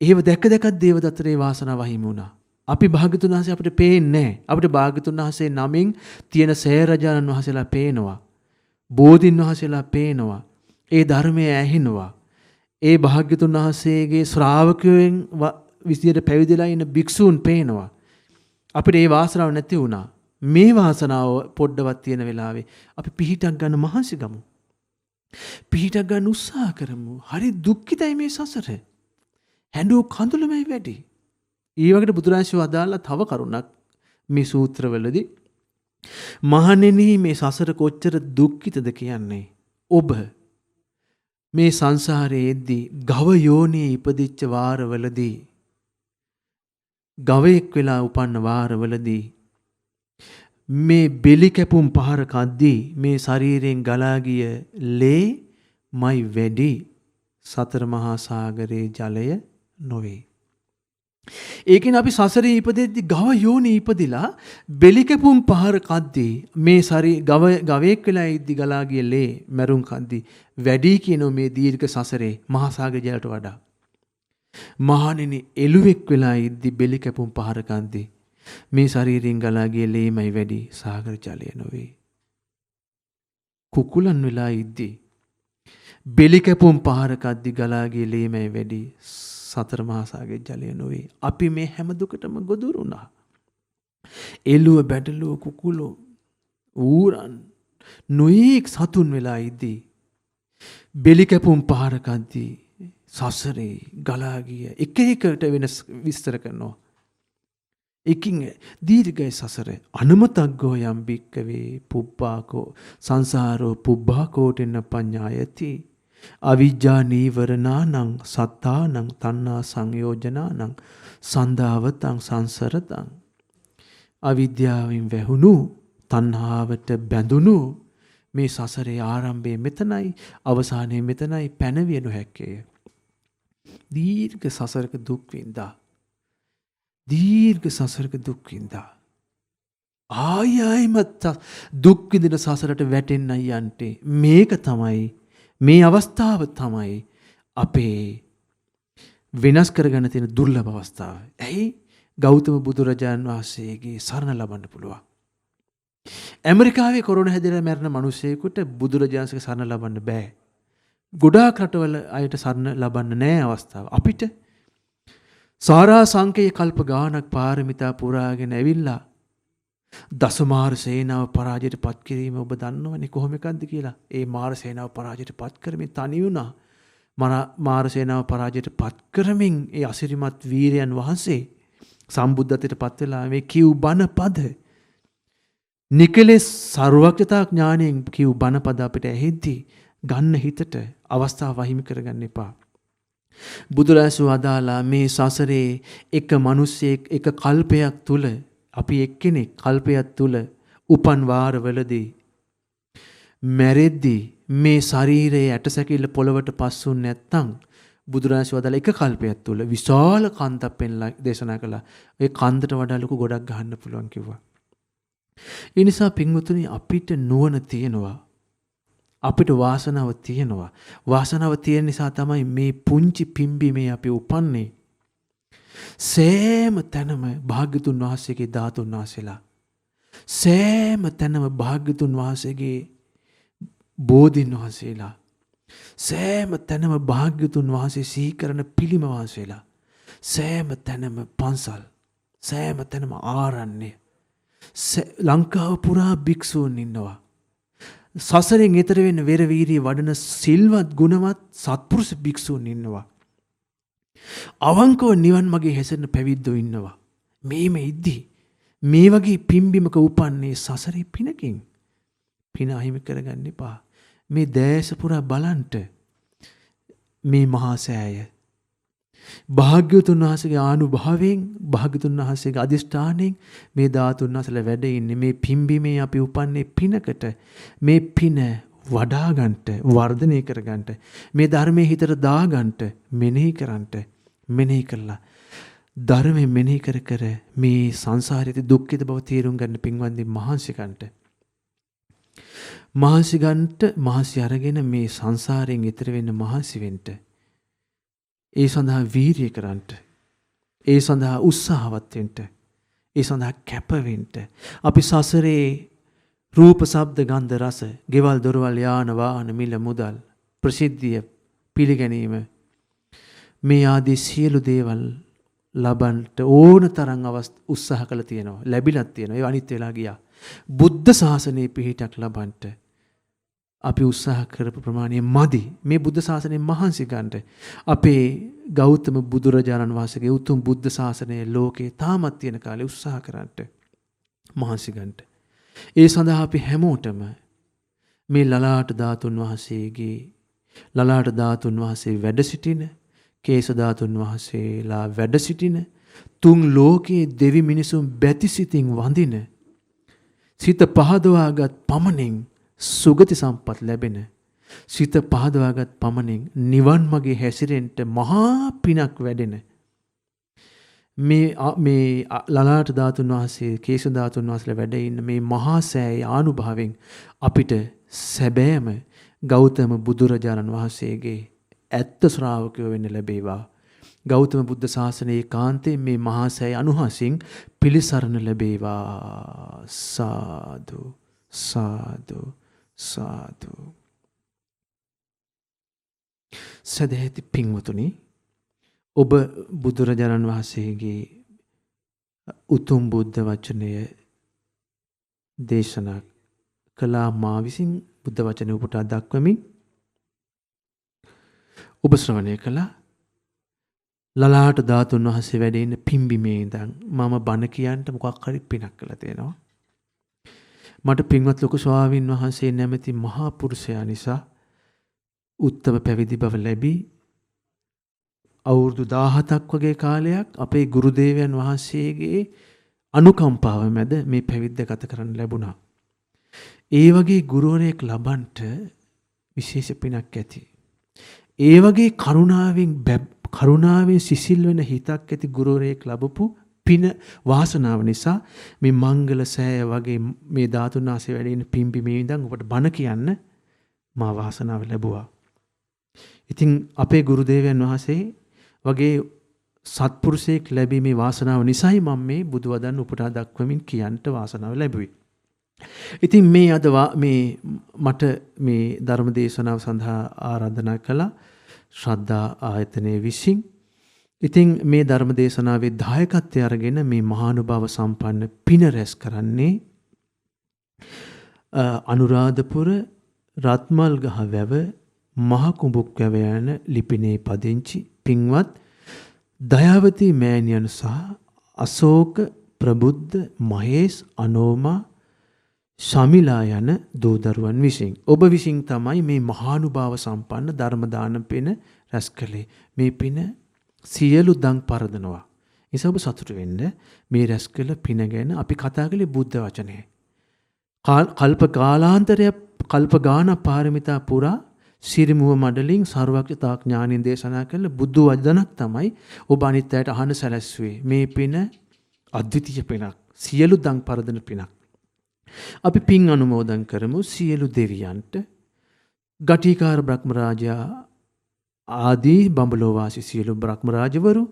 ඒව දැක දැකත් දේවදත්තට වාසනාව හිමි වුණා. අපි භාග්‍යතුන් වහන්සේ අපිට පේන්නේ නැහැ. අපිට භාග්‍යතුන් වහන්සේ නමින් තියෙන සෑරජානන් වහන්සේලා පේනවා. බෝධින් වහන්සේලා පේනවා. ඒ ධර්මය ඇහෙනවා. ඒ භාග්‍යතුන් වහන්සේගේ ශ්‍රාවකයන් විසියට පැවිදිලා ඉන්න භික්ෂූන් පේනවා. අපිට ඒ වාසනාව නැති වුණා. මේ වාසනාව පොඩ්ඩවත් තියෙන වෙලාවේ අපි පිහිටක් ගන්න මහන්සි ගමු. පිහිටක් ගන්න උත්සාහ කරමු. හරි දුක්ඛිතයි මේ සසර. හැඬු කඳුළුමයි වැඩි. ඊවකට බුදුරජාණන් වදාළා තව කරුණක් මේ සූත්‍රවලදී. මහණෙනි මේ සසර කොච්චර දුක්ඛිතද කියන්නේ. ඔබ මේ සංසාරයේ එද්දී ගව යෝනියේ ඉපදිච්ච වාරවලදී ගවයෙක් වෙලා උපන්න වාරවලදී මේ බෙලි කැපුම් පහර කද්දී මේ ශරීරයෙන් ගලා ගිය ලේ මයි වැඩි සතර මහා සාගරයේ ජලය නොවේ. ඒකෙන් අපි සසරේ ඉපදෙද්දී ගව යෝනි ඉපදිලා බෙලි කැපුම් පහර කද්දී මේ ගවයෙක් වෙලා ඉද්දී ගලා ගිය ලේ මරුන් කද්දී වැඩි කියන මේ දීර්ඝ සසරේ මහා සාගර ජලයට වඩා. මහණෙනි එළුවෙක් වෙලා ඉද්දී බෙලි කැපුම් පහර කද්දී මේ ශරීරයෙන් ගලා ගිය ලේමයි වැඩි සාගර ජලය නොවේ. කුකුලන් වෙලා ඉද්දී බෙලි කැපුම් පහර කද්දී ගලා ගිය ලේමයි වැඩි සතර මහා සාගර ජලය නොවේ. අපි මේ හැම දුකටම ගොදුරු වුණා. එළුව බැටළුව කුකුලෝ ඌරන් නොයෙක් සතුන් වෙලා ඉද්දී බෙලි කැපුම් පහර කද්දී සසරේ ගලා ගිය එක එකට වෙනස් විස්තර කරනවා. එකින් දීර්ඝයි සසර අනමතග්ගෝ යම් බික්කවේ පුබ්බාකෝ සංසාරෝ පුබ්බාකෝටෙන්න පඤ්ඤායති අවිජ්ජා නීවරණානං සත්තානං තණ්හා සංයෝජනානං සන්දාවතං සංසරතං අවිද්‍යාවෙන් වැහුණු තණ්හාවට බැඳුණු මේ සසරේ ආරම්භය මෙතනයි අවසානය මෙතනයි පැනවිය නොහැක්කේය. දීර්ඝ සසරක දුක් විඳා දීර්ඝ සසරක දුක් විඳා ආයයිමත් දුක් විඳින සසරට වැටෙන්න යන්නේ මේක තමයි මේ අවස්ථාව තමයි අපේ වෙනස් කරගන්න තියෙන දුර්ලභ අවස්ථාව. ඇයි? ගෞතම බුදුරජාණන් වහන්සේගේ සරණ ලබන්න පුළුවන්. ඇමරිකාවේ කොරෝනා හැදෙලා මැරෙන මිනිස්සෙකුට බුදුරජාණන්ගේ සරණ ලබන්න බෑ. ගොඩාක් රටවල අයට සරණ ලබන්න නෑ අවස්ථාව. අපිට සාරා සංකේය කල්ප ගානක් පාරමිතා පුරාගෙන ඇවිල්ලා දසමාර සේනාව පරාජයට පත් කිරීම ඔබ දන්නවනේ කොහොම එකක්ද කියලා. ඒ මාර සේනාව පරාජයට පත් කරමින් තනි වුණා. මාර සේනාව පරාජයට පත් කරමින් ඒ අසිරිමත් වීරයන් වහන්සේ සම්බුද්ධත්වයට පත් වෙලා මේ කිව් බණ පද නිකලෙස් සර්වඥතා ඥාණයෙන් කිව් බණ පද අපිට ඇහෙද්දී ගන්න හිතට අවස්ථාව වහිමි කරගන්න එපා. බුදුරජාණන් වදාලා මේ සසරේ එක මිනිසෙක් එක කල්පයක් තුල අපි එක්කෙනෙක් කල්පයක් තුල උපන් වාරවලදී මැරෙද්දී මේ ශරීරයේ ඇටසැකිල්ල පොළවට පස්සුන් නැත්තම් බුදුරජාණන් වදාලා එක කල්පයක් තුල විශාල කන්දක් පෙන්ලා දේශනා කළා. ඒ කන්දට වඩා ලොකු ගොඩක් ගහන්න පුළුවන් කිව්වා. ඒ නිසා පින්වතුනි අපිට නුවණ තියෙනවා. අපිට වාසනාව තියෙනවා. වාසනාව තියෙන නිසා තමයි මේ පුංචි පිම්බීමේ අපි උපන්නේ. සෑම තැනම භාග්‍යතුන් වහන්සේගේ ධාතුන් වහන්සේලා. සෑම තැනම භාග්‍යතුන් වහන්සේගේ බෝධින් වහන්සේලා. සෑම තැනම භාග්‍යතුන් වහන්සේ සිහි කරන පිළිම වහන්සේලා. සෑම තැනම පන්සල්. සෑම තැනම ආරණ්‍ය. ලංකාව පුරා භික්ෂූන් ඉන්නවා. සසරෙන් එතර වෙන්න වෙර වීරිය වඩන සිල්වත් ගුණවත් සත්පුරුෂ භික්ෂූන් ඉන්නවා. අවංකව නිවන් මාගේ හැසිරෙන පැවිද්දෝ ඉන්නවා. මේම ඉද්දී මේ වගේ පිම්බිමක උපන්නේ සසරේ පිනකින්. පින අහිමි කරගන්න එපා. මේ දැස පුරා බලන්ට මේ මහා සෑය භාග්‍යවතුන් වහන්සේගේ ආනුභාවයෙන් භාග්‍යවතුන් වහන්සේගේ අදිෂ්ඨානයෙන් මේ ධාතුන් වහන්සේලා වැඩ ඉන්නේ මේ පිම්බීමේ අපි උපන්නේ පිනකට. මේ පින වඩා ගන්නට වර්ධනය කර ගන්නට මේ ධර්මයේ හිතට දා ගන්නට මෙනෙහි කරන්නට මෙනෙහි කළා ධර්මයේ මෙනෙහි කර කර මේ සංසාරයේ දුක්ඛිත බව තේරුම් ගන්න පින්වන්දි මහන්සි ගන්නට මහන්සි අරගෙන මේ සංසාරයෙන් ඈතර වෙන්න මහන්සි වෙන්න ඒ සඳහා වීරිය කරන්නට. ඒ සඳහා උත්සාහවත් වෙන්න. ඒ සඳහා කැප වෙන්න. අපි සසරේ රූප, ශබ්ද, ගන්ධ, රස, ගෙවල්, දොරවල්, යාන, වාහන, මිල, මුදල්, ප්‍රසිද්ධිය, පිළිගැනීම මේ ආදී සියලු දේවල් ලබන්නට ඕන තරම් උත්සාහ කළ තියෙනවා. ලැබිලත් තියෙනවා. ඒ අනිත් වෙලා ගියා. බුද්ධ ශාසනයේ පිහිටක් ලබන්නට අපි උත්සාහ කරපු ප්‍රමාණය මදි. මේ බුද්ධ ශාසනයෙන් මහන්සි ගන්නට අපේ ගෞතම බුදුරජාණන් වහන්සේගේ උතුම් බුද්ධ ශාසනය ලෝකේ තාමත් තියෙන කාලේ උත්සාහ කරන්නට මහන්සි ගන්නට. ඒ සඳහා අපි හැමෝටම මේ ලලාට ධාතුන් වහන්සේගේ ලලාට ධාතුන් වහන්සේ වැඩ සිටින, කේශ ධාතුන් වහන්සේලා වැඩ සිටින, තුන් ලෝකයේ දෙවි මිනිසුන් බැතිසිතින් වඳින, සිත පහදවාගත් පමණින් සුගති සම්පත් ලැබෙන, සිත පහදවාගත් පමණින් නිවන් මාගේ හැසිරෙන්න මහා පිනක් වැඩෙන මේ ලලාට ධාතුන් වහන්සේ, කේශ ධාතුන් වහන්සේලා වැඩ ඉන්න මේ මහා සෑයේ ආනුභාවයෙන් අපිට සැබෑම ගෞතම බුදුරජාණන් වහන්සේගේ ඇත්ත ශ්‍රාවකයෝ වෙන්න ලැබේවා. ගෞතම බුද්ධ ශාසනයේ කාන්තේ මේ මහා සෑය අනුහසින් පිළිසරණ ලැබේවා. සාදු සාදු සාදු. සදහැති පින්වතුනි, ඔබ බුදුරජාණන් වහන්සේගේ උතුම් බුද්ධ වචනය දේශනා කළා. මා විසින් බුද්ධ වචනය උපුටා දක්වමින් ඔබ ශ්‍රවණය කළා. ලලාට ධාතුන් වහන්සේ වැඩ ඉන්න පිම්බිමේ ඉඳන් මම බණ කියන්න මොකක් හරි පිනක් කළා තියෙනවා. මට පින්වත් ලොකු ස්වාමින් වහන්සේ නැමැති මහා පුරුෂයා නිසා උත්තම පැවිදි බව ලැබී අවුරුදු 17ක් වගේ කාලයක් අපේ ගුරු දේවයන් වහන්සේගේ අනුකම්පාව මැද මේ පැවිද්ද ගත කරන්න ලැබුණා. ඒ වගේ ගුරුවරයෙක් ලබන්නට විශේෂ පිනක් ඇති. ඒ වගේ කරුණාවෙන් සිසිල් වෙන හිතක් ඇති ගුරුවරයෙක් ලැබපු පින වාසනාව නිසා මේ මංගල සෑය වගේ මේ ධාතුන් වහන්සේ වැඩ ඉන්න පිම්බිමේ ඉඳන් ඔබට බණ කියන්න මා වාසනාව ලැබුවා. ඉතින් අපේ ගුරු දේවයන් වහන්සේ වගේ සත්පුරුෂයෙක් ලැබීමේ වාසනාව නිසායි මම මේ බුදු වදන් උපුටා දක්වමින් කියන්නට වාසනාව ලැබුවේ. ඉතින් මේ අද මට මේ ධර්ම දේශනාව සඳහා ආරාධනා කළා ශ්‍රද්ධා ආයතනයේ විසින්. ඉතින් මේ ධර්ම දේශනාවේ දායකත්වය අරගෙන මේ මහානුභාව සම්පන්න පින රැස් කරන්නේ අනුරාධපුර රත්මල්ගහ වැව මහ කුඹුක් වැව යන ලිපිනේ පදිංචි පින්වත් දයාවතී මෑණියන් සහ අශෝක ප්‍රබුද්ධ මහේෂ් අනෝමා ශමිලා යන දූදරුවන් විසින්. ඔබ විසින් තමයි මේ මහානුභාව සම්පන්න ධර්ම දාන පින රැස් කළේ. මේ පින සියලු දන් පරදනවා. නිසා ඔබ සතුටු වෙන්න. මේ රැස් කළ පින ගැන අපි කතා කළේ බුද්ධ වචනේ. කල්ප කාලාන්තරය කල්ප ගාන පාරමිතා පුරා සිරිමුව මඩලින් සර්වඥතා ඥානින් දේශනා කළ බුදු වදනක් තමයි ඔබ අනිත් අයට අහන්න සැලැස්සුවේ. මේ පින අද්විතීය පිනක්. සියලු දන් පරදන පිනක්. අපි පින් අනුමෝදන් කරමු සියලු දෙවියන්ට. ගටිකාර බ්‍රහ්මරාජයා ආදී බඹලෝ වාසී සියලු බ්‍රහ්මරාජවරු,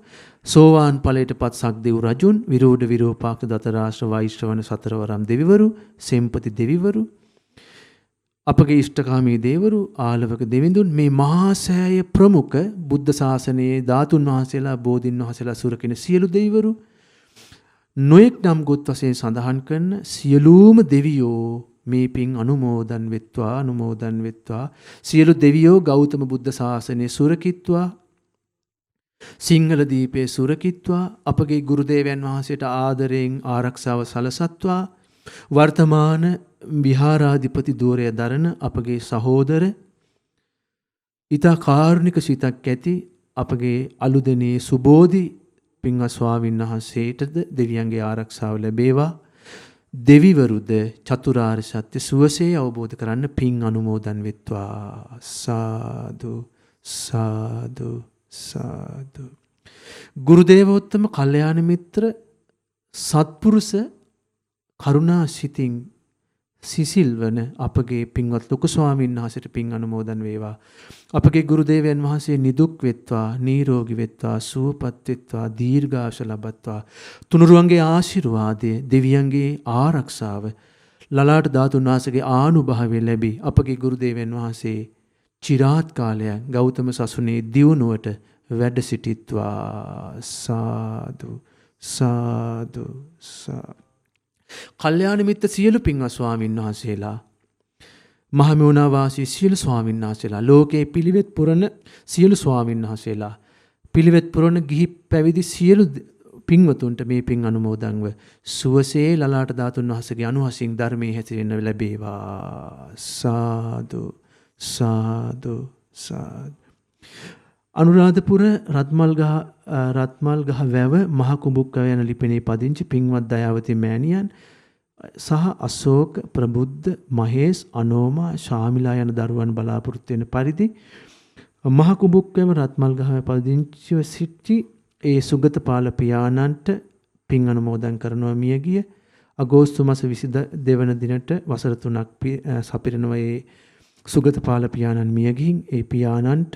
සෝවාන් ඵලයට පත් සක්දෙව් රජුන්, විරෝධ විරූපාක්ෂ දතරාශ්‍ර වෛශ්‍රවණ සතරවරම් දෙවිවරු, සෙම්පති දෙවිවරු, අපගේ ඉෂ්ඨකාමී දේවරු, ආලවක දෙවිඳුන්, මේ මහා සෑය ප්‍රමුඛ බුද්ධ ශාසනයේ ධාතුන් වහන්සේලා, බෝධින් වහන්සේලා සුරකින සියලු දෙවිවරු, නොයෙක් නම් ගොත් වශයෙන් සඳහන් කරන සියලුම දෙවියෝ මේ පින් අනුමෝදන් වෙත්වා. සියලු දෙවියෝ ගෞතම බුද්ධ ශාසනය සුරකිත්වා, සිංහල දීපේ සුරකිත්වා, අපගේ ගුරු දේවයන් වහන්සේට ආදරයෙන් ආරක්ෂාව සලසත්වා, වර්තමාන විහාරාධිපති ධූරය දරන අපගේ සහෝදර ඊතා කාරුණික සිතක් ඇති අපගේ අලුදෙනේ සුබෝධි පින්වත් ස්වාමීන් වහන්සේටද දෙවියන්ගේ ආරක්ෂාව ලැබේවා. දෙවිවරුද චතුරාර්ය සත්‍ය සුවසේ අවබෝධ කරන්න පින් අනුමෝදන් වෙත්වා. සාදු සාදු සාදු. ගුරු දේවෝත්තම කල්යාණ මිත්‍ර සත්පුරුෂ කරුණා සිතින් සිසිල් වන අපගේ පින්වත් ලොකු ස්වාමීන් වහන්සේට පින් අනුමෝදන් වේවා. අපගේ ගුරු දේවයන් වහන්සේ නිදුක් වෙත්වා, නිරෝගී වෙත්වා, සුවපත් වෙත්වා, දීර්ඝායුෂ ලබත්වා. තුනුරුවන්ගේ ආශිර්වාදය, දෙවියන්ගේ ආරක්ෂාව, ලලාට ධාතුන් වහන්සේගේ ආනුභාවය ලැබී අපගේ ගුරු දේවයන් වහන්සේ চিරාත් කාලයක් ගෞතම සසුනේ දියුණුවට වැඩ සිටිත්වා. සාදු සාදු සාදු. කල්යාණ මිත්‍ර සියලු පින්වත් ස්වාමීන් වහන්සේලා, මහමෙවුනා වාසී සියලු ස්වාමීන් වහන්සේලා, ලෝකේ පිළිවෙත් පුරන සියලු ස්වාමීන් වහන්සේලා, පිළිවෙත් පුරන ගිහි පැවිදි සියලු පින්වතුන්ට මේ පින් අනුමෝදන්ව සුවසේ ලලාට ධාතුන් වහන්සේගේ අනුහසින් ධර්මයේ හැසිරෙන්න ලැබේවා. සාදු සාදු සාදු. අනුරාධපුර රත්මල්ගහ වැව මහ කුඹුක්කව යන ලිපිනේ පදිංචි පින්වත් දයාවති මෑණියන් සහ අශෝක, ප්‍රබුද්ධ, මහේෂ්, අනෝමා, ශාමිලා යන දරුවන් බලාපොරොත්තු වෙන පරිදි මහ කුඹුක්කව රත්මල්ගහ පදිංචිව සිටි ඒ සුගතපාල පියාණන්ට පින් අනුමෝදන් කරනවා. මියගිය අගෝස්තු මාස 22 වන දිනට වසර 3ක් සපිරනවා. ඒ සුගතපාල පියාණන් මිය ගිහින් ඒ පියාණන්ට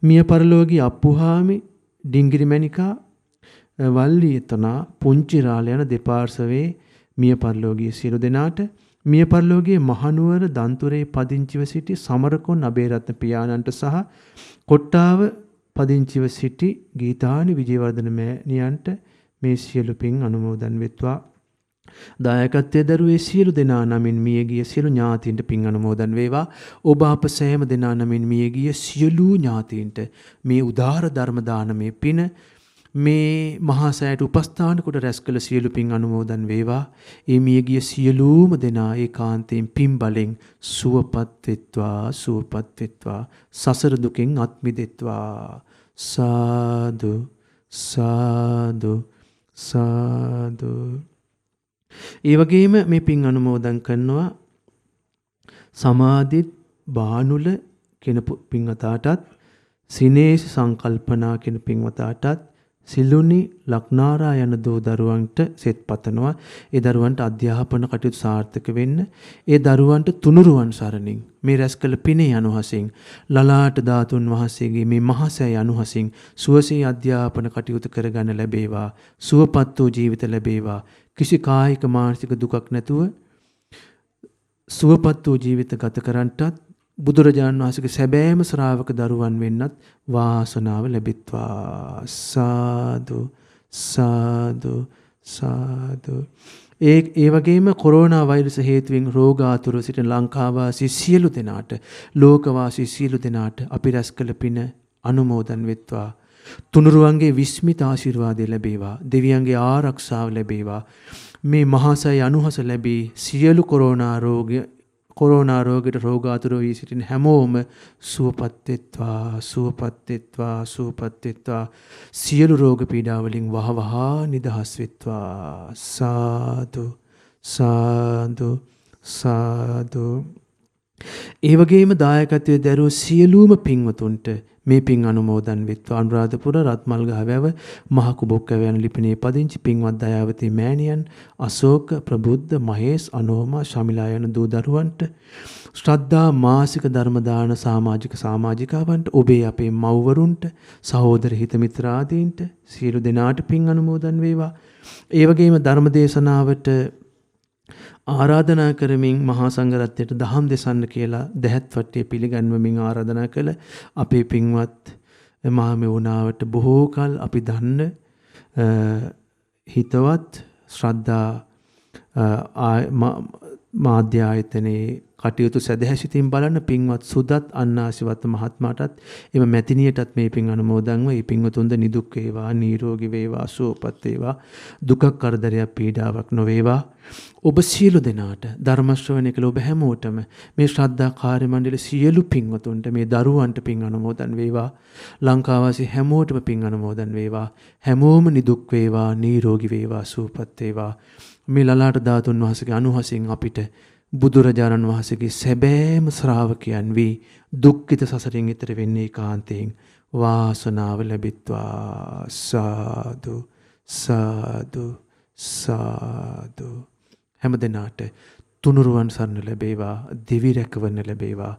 මිය පරලෝකී අප්පුහාමි, ඩිංගිරි මණිකා, වල්ලියතනා, පුංචිරාල යන දෙපාර්ශවයේ මිය පරලෝකී සියලු දෙනාට, මිය පරලෝකයේ මහනුවර දන්තුරේ පදිංචිව සිටි සමරකොන් අබේරත්න පියාණන්ට සහ කොට්ටාව පදිංචිව සිටි ගීතානි විජේවර්ධන මෑණියන්ට මේ සියලු පින් අනුමෝදන් වෙත්වා. දායකත්වයේ දරුවේ සියලු දෙනා නමින් මියගිය සියලු ඥාතීන්ට පින් අනුමෝදන් වේවා. ඔබ අප සෑම දෙනා නමින් මියගිය සියලු ඥාතීන්ට මේ උදාර ධර්ම දානමේ පින මේ මහා සෑයට උපස්ථාන කොට රැස් කළ සියලු පින් අනුමෝදන් වේවා. ඒ මියගිය සියලුම දෙනා ඒකාන්තයෙන් පින් බලෙන් සුවපත් වෙත්වා, සුවපත් වෙත්වා, සසර දුකෙන් අත් මිදෙත්වා. සාදු සාදු සාදු. ඒ වගේම මේ පින් අනුමෝදන් කරනවා සමාධිත් බානුල කියන පින්වතාටත්, සිනේෂ් සංකල්පනා කියන පින්වතාටත්, සිලුනි ලක්නාරා යන දූ දරුවන්ට සෙත් පතනවා. ඒ දරුවන්ට අධ්‍යාපන කටයුතු සාර්ථක වෙන්න, ඒ දරුවන්ට තුනුරුවන් සරණින් මේ රැස් කළ පිනේ අනුහසින් ලලාට ධාතුන් වහන්සේගේ මේ මහසෑය අනුහසින් සුවසේ අධ්‍යාපන කටයුතු කරගන්න ලැබේවා. සුවපත් වූ ජීවිත ලැබේවා. කිසි කායික මානසික දුකක් නැතුව සුවපත් වූ ජීවිත ගත කරන්නටත් බුදුරජාණන් වහන්සේගේ සැබෑම ශ්‍රාවක දරුවන් වෙන්නත් වාසනාව ලැබෙත්වා. සාදු සාදු සාදු. ඒ වගේම කොරෝනා වෛරස හේතුවෙන් රෝගාතුර සිටින ලංකාවාසී සියලු දෙනාට, ලෝකවාසී සියලු දෙනාට අපි රැස් කළ පින අනුමෝදන් වෙත්වා. තුනුරුවන්ගේ විස්මිත ආශිර්වාදය ලැබේවා. දෙවියන්ගේ ආරක්ෂාව ලැබේවා. මේ මහාසය අනුහස ලැබී සියලු කොරෝනා රෝගයට රෝගාතුර වී සිටින හැමෝම සුවපත් වෙත්වා, සුවපත් වෙත්වා, සුවපත් වෙත්වා. සියලු රෝග පීඩා වලින් වහවහ නිදහස් වෙත්වා. සාදු සාදු සාදු. ඒ වගේම දායකත්වයේ දරුවෝ සියලුම පින්වතුන්ට මේ පින් අනුමෝදන් වෙත්වා. අනුරාධපුර රත්මල්ගහ වැව මහ කුඹුක්කව යන ලිපිනේ පදිංචි පින්වත් දයාවති මෑණියන්, අශෝක, ප්‍රබුද්ධ, මහේෂ්, අනෝමා, ශමිලා යන දූ දරුවන්ට, ශ්‍රද්ධා මාසික ධර්ම දාන සමාජිකාවන්ට, ඔබේ අපේ මව්වරුන්ට, සහෝදර හිත මිත්‍රාදීන්ට සියලු දෙනාට පින් අනුමෝදන් වේවා. ඒ වගේම ධර්ම දේශනාවට ආරාධනා කරමින් මහා සංඝරත්නයට දහම් දෙසන්න කියලා දැහැත් වට්ටිය පිළිගන්වමින් ආරාධනා කළ අපේ පින්වත් මහමෙවුනාවට බොහෝ කල අපි දන්න හිතවත් ශ්‍රද්ධා මාධ්‍ය ආයතනයේ කටයුතු සැදැහැසිතින් බලන පින්වත් සුදත් අන්නාසිවත මහත්මයාටත් එම මැතිනියටත් මේ පින් අනුමෝදන්ව මේ පින්වතුන්ද නිදුක් වේවා, නිරෝගී වේවා, සුවපත් වේවා, දුකක් කරදරයක් පීඩාවක් නොවේවා. ඔබ සියලු දෙනාට ධර්ම ශ්‍රවණය කළ ඔබ හැමෝටම මේ ශ්‍රද්ධා කාර්ය මණ්ඩල සියලු පින්වතුන්ට, මේ දරුවන්ට පින් අනුමෝදන් වේවා. ලංකාවාසී හැමෝටම පින් අනුමෝදන් වේවා. හැමෝම නිදුක් වේවා, නිරෝගී වේවා, සුවපත් වේවා. මේ ලලාට ධාතුන් වහන්සේගේ අනුහසින් අපිට බුදුරජාණන් වහන්සේගේ සැබෑම ශ්‍රාවකයන් වී දුක්ඛිත සසරින් ඈතර වෙන්නේ කාන්තයෙන් වාසනාව ලැබෙත්වා. සාදු සාදු සාදු. හැම දිනාට තුනුරුවන් සරණ ලැබේවා, දිවි රැකවරණ ලැබේවා.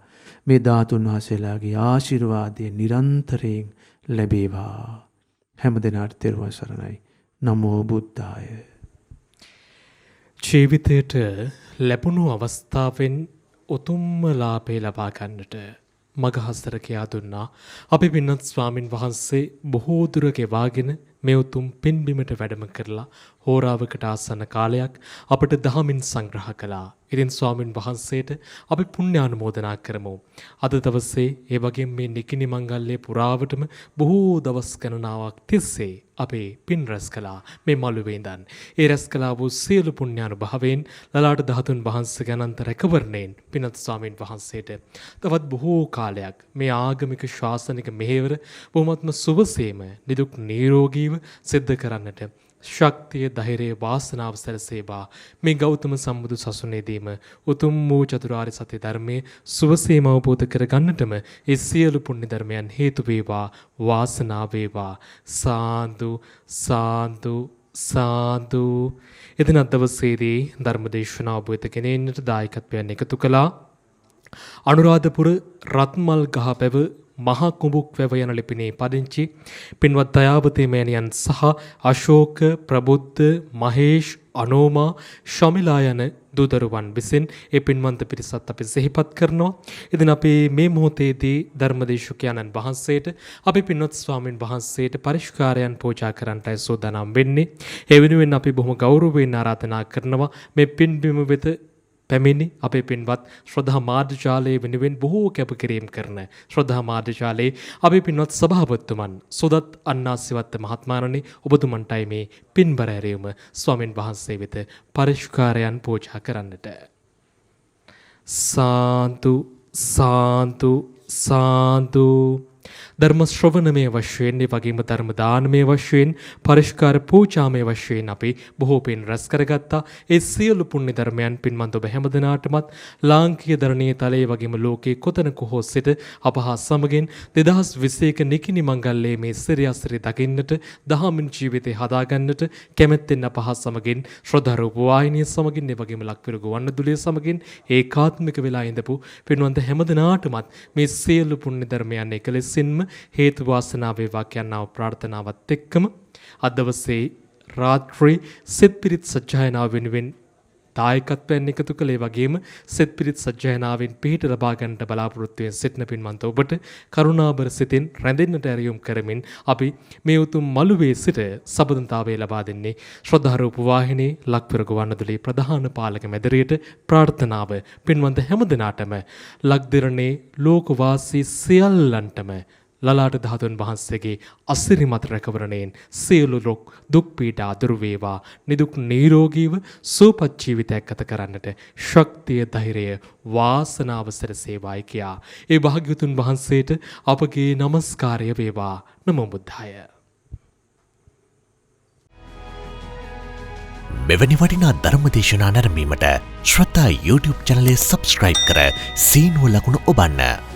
මේ ධාතුන් වහන්සේලාගේ ආශිර්වාදය නිරන්තරයෙන් ලැබේවා. හැම දිනාට තෙරුවන් සරණයි. නමෝ බුද්ධාය. ජීවිතයට ලැබුණු අවස්ථාවෙන් උතුම්ම ලාභය ලබා ගන්නට මගහස්තර කියා දුන්නා. අපි පින්වත් ස්වාමින් වහන්සේ බොහෝ දුර ගෙවාගෙන මේ උතුම් පින්බිමට වැඩම කරලා හෝරාවකට ආසන්න කාලයක් අපට දහමින් සංග්‍රහ කළා. ඉතින් ස්වාමින් වහන්සේට අපි පුණ්‍යානුමෝදනා කරමු. අද දවසේ ඒ වගේම මේ නිකිණි මංගල්‍යයේ පුරාවටම බොහෝ දවස් ගණනාවක් තිස්සේ අපේ පින් රැස් කළා මේ මළුවේ ඉඳන්. ඒ රැස් කළා වූ සියලු පුණ්‍යානුභාවයෙන් ලලාට ධාතුන් වහන්සේගේ අනන්ත රැකවරණයෙන් පින්වත් ස්වාමින් වහන්සේට තවත් බොහෝ කාලයක් මේ ආගමික ශාසනික මෙහෙවර බොහොමත්ම සුවසේම නිදුක් නිරෝගීව සිද්ධ කරන්නට ශක්තිය ධෛර්යය වාසනාව සැලසේවා. මේ ගෞතම සම්බුදු සසුනේදීම උතුම් වූ චතුරාර්ය සත්‍ය ධර්මයේ සුවසේම අවබෝධ කර ගන්නටම ඒ සියලු පුණ්‍ය ධර්මයන් හේතු වේවා, වාසනාව වේවා. සාදු සාදු සාදු. එදින දවසේදී ධර්මදේශනාව ඔබ වෙත ගෙනෙන්නට දායකත්වයන් එකතු කළා. අනුරාධපුර රත්මල් ගහපැව මහා කුඹුක් වැව යන ලිපිනේ පදිංචි පින්වත් දයාවතී මෑණියන් සහ අශෝක, ප්‍රබුද්ධ, මහේෂ්, අනෝමා, ශමිලා යන දූදරුවන් විසින් ඒ පින්වන්ත පිරිසත් අපි සිහිපත් කරනවා. ඉතින් අපි මේ මොහොතේදී ධර්මදේශකයන්න් වහන්සේට අපි පින්වත් ස්වාමින් වහන්සේට පරිස්කාරයන් පූජා කරන්නටයි සූදානම් වෙන්නේ. ඒ වෙනුවෙන් අපි බොහොම ගෞරවයෙන් ආරාධනා කරනවා මේ පින්බිම වෙත පැමිණි අපේ පින්වත් ශ්‍රද්ධා මාධ්‍යාලයේ වෙනුවෙන් බොහෝ කැපකිරීම කරන ශ්‍රද්ධා මාධ්‍යාලයේ අපේ පින්වත් සභාපතිතුමන් සුදත් අන්නාසිවත්ත මහත්මයාණනි, ඔබතුමන්ටයි මේ පින්බර ඇරයුම ස්වාමින් වහන්සේ වෙත පරිස්කාරයන් පූජා කරන්නට. සාදු සාදු සාදු. ධර්ම ශ්‍රවණමය වශයෙන් වගේම ධර්ම දානමය වශයෙන් පරිස්කාර පූජාමය වශයෙන් අපි බොහෝ පින් රැස් කරගත්තා. ඒ සියලු පුණ්‍ය ධර්මයන් පින්වන්ත ඔබ හැමදෙනාටමත් ලාංකීය ධර්ණීය තලයේ වගේම ලෝකේ කොතනක හෝ සිට අප හා සමගින් 2021 නිකිණි මංගල්‍යයේ මේ සිරියස්රි දකින්නට, දහමින් ජීවිතේ හදාගන්නට කැමැත්තෙන් අප හා සමගින් ශ්‍රද්ධා රූප වාහිනිය සමගින් ඒ වගේම ලක්විරු ගුවන්විදුලිය සමගින් ඒකාත්මික වෙලා ඉඳපු පින්වන්ත හැමදෙනාටමත් මේ සියලු පුණ්‍ය ධර්මයන් එකලෙසින්ම හේතු වාසනාව වේවා කියනව ප්‍රාර්ථනාවත් එක්කම අද දවසේ රාත්‍රී සෙත් පිරිත් සජ්ජායනාව වෙනුවෙන් දායකත්වයෙන් එකතු කළේ වගේම සෙත් පිරිත් සජ්ජායනාවෙන් පිහිට ලබා ගන්නට බලාපොරොත්තු වෙන සිටින පින්වන්ත ඔබට කරුණාබර සිතින් රැඳෙන්නට ඇරයුම් කරමින් අපි මේ උතුම් මළුවේ සිට සබඳතාවය ලබා දෙන්නේ ශ්‍රද්ධා රූප වාහිනී ලක්විරු ගුවන්විදුලි ප්‍රධාන පාලක මැදිරියට ප්‍රාර්ථනාව පින්වන්ත හැමදෙනාටම ලක්දිරණේ ලෝකවාසී සියල්ලන්ටම ලලාට ධාතුන් වහන්සේගේ අසිරිමත් රැකවරණයෙන් සියලු දුක් පීඩා දුරු වේවා, නිදුක් නිරෝගීව සුවපත් ජීවිතයක් ගත කරන්නට ශක්තිය ධෛර්යය වාසනාව සැලසේවායි කියා ඒ භාග්‍යවතුන් වහන්සේට අපගේ নমස්කාරය වේවා. නමෝ බුද්ධාය. මෙවැනි වටිනා ධර්මදේශනා නැරඹීමට ශ්‍රද්ධා YouTube චැනලය සබ්ස්ක්‍රයිබ් කර සීනුව ලකුණ ඔබන්න.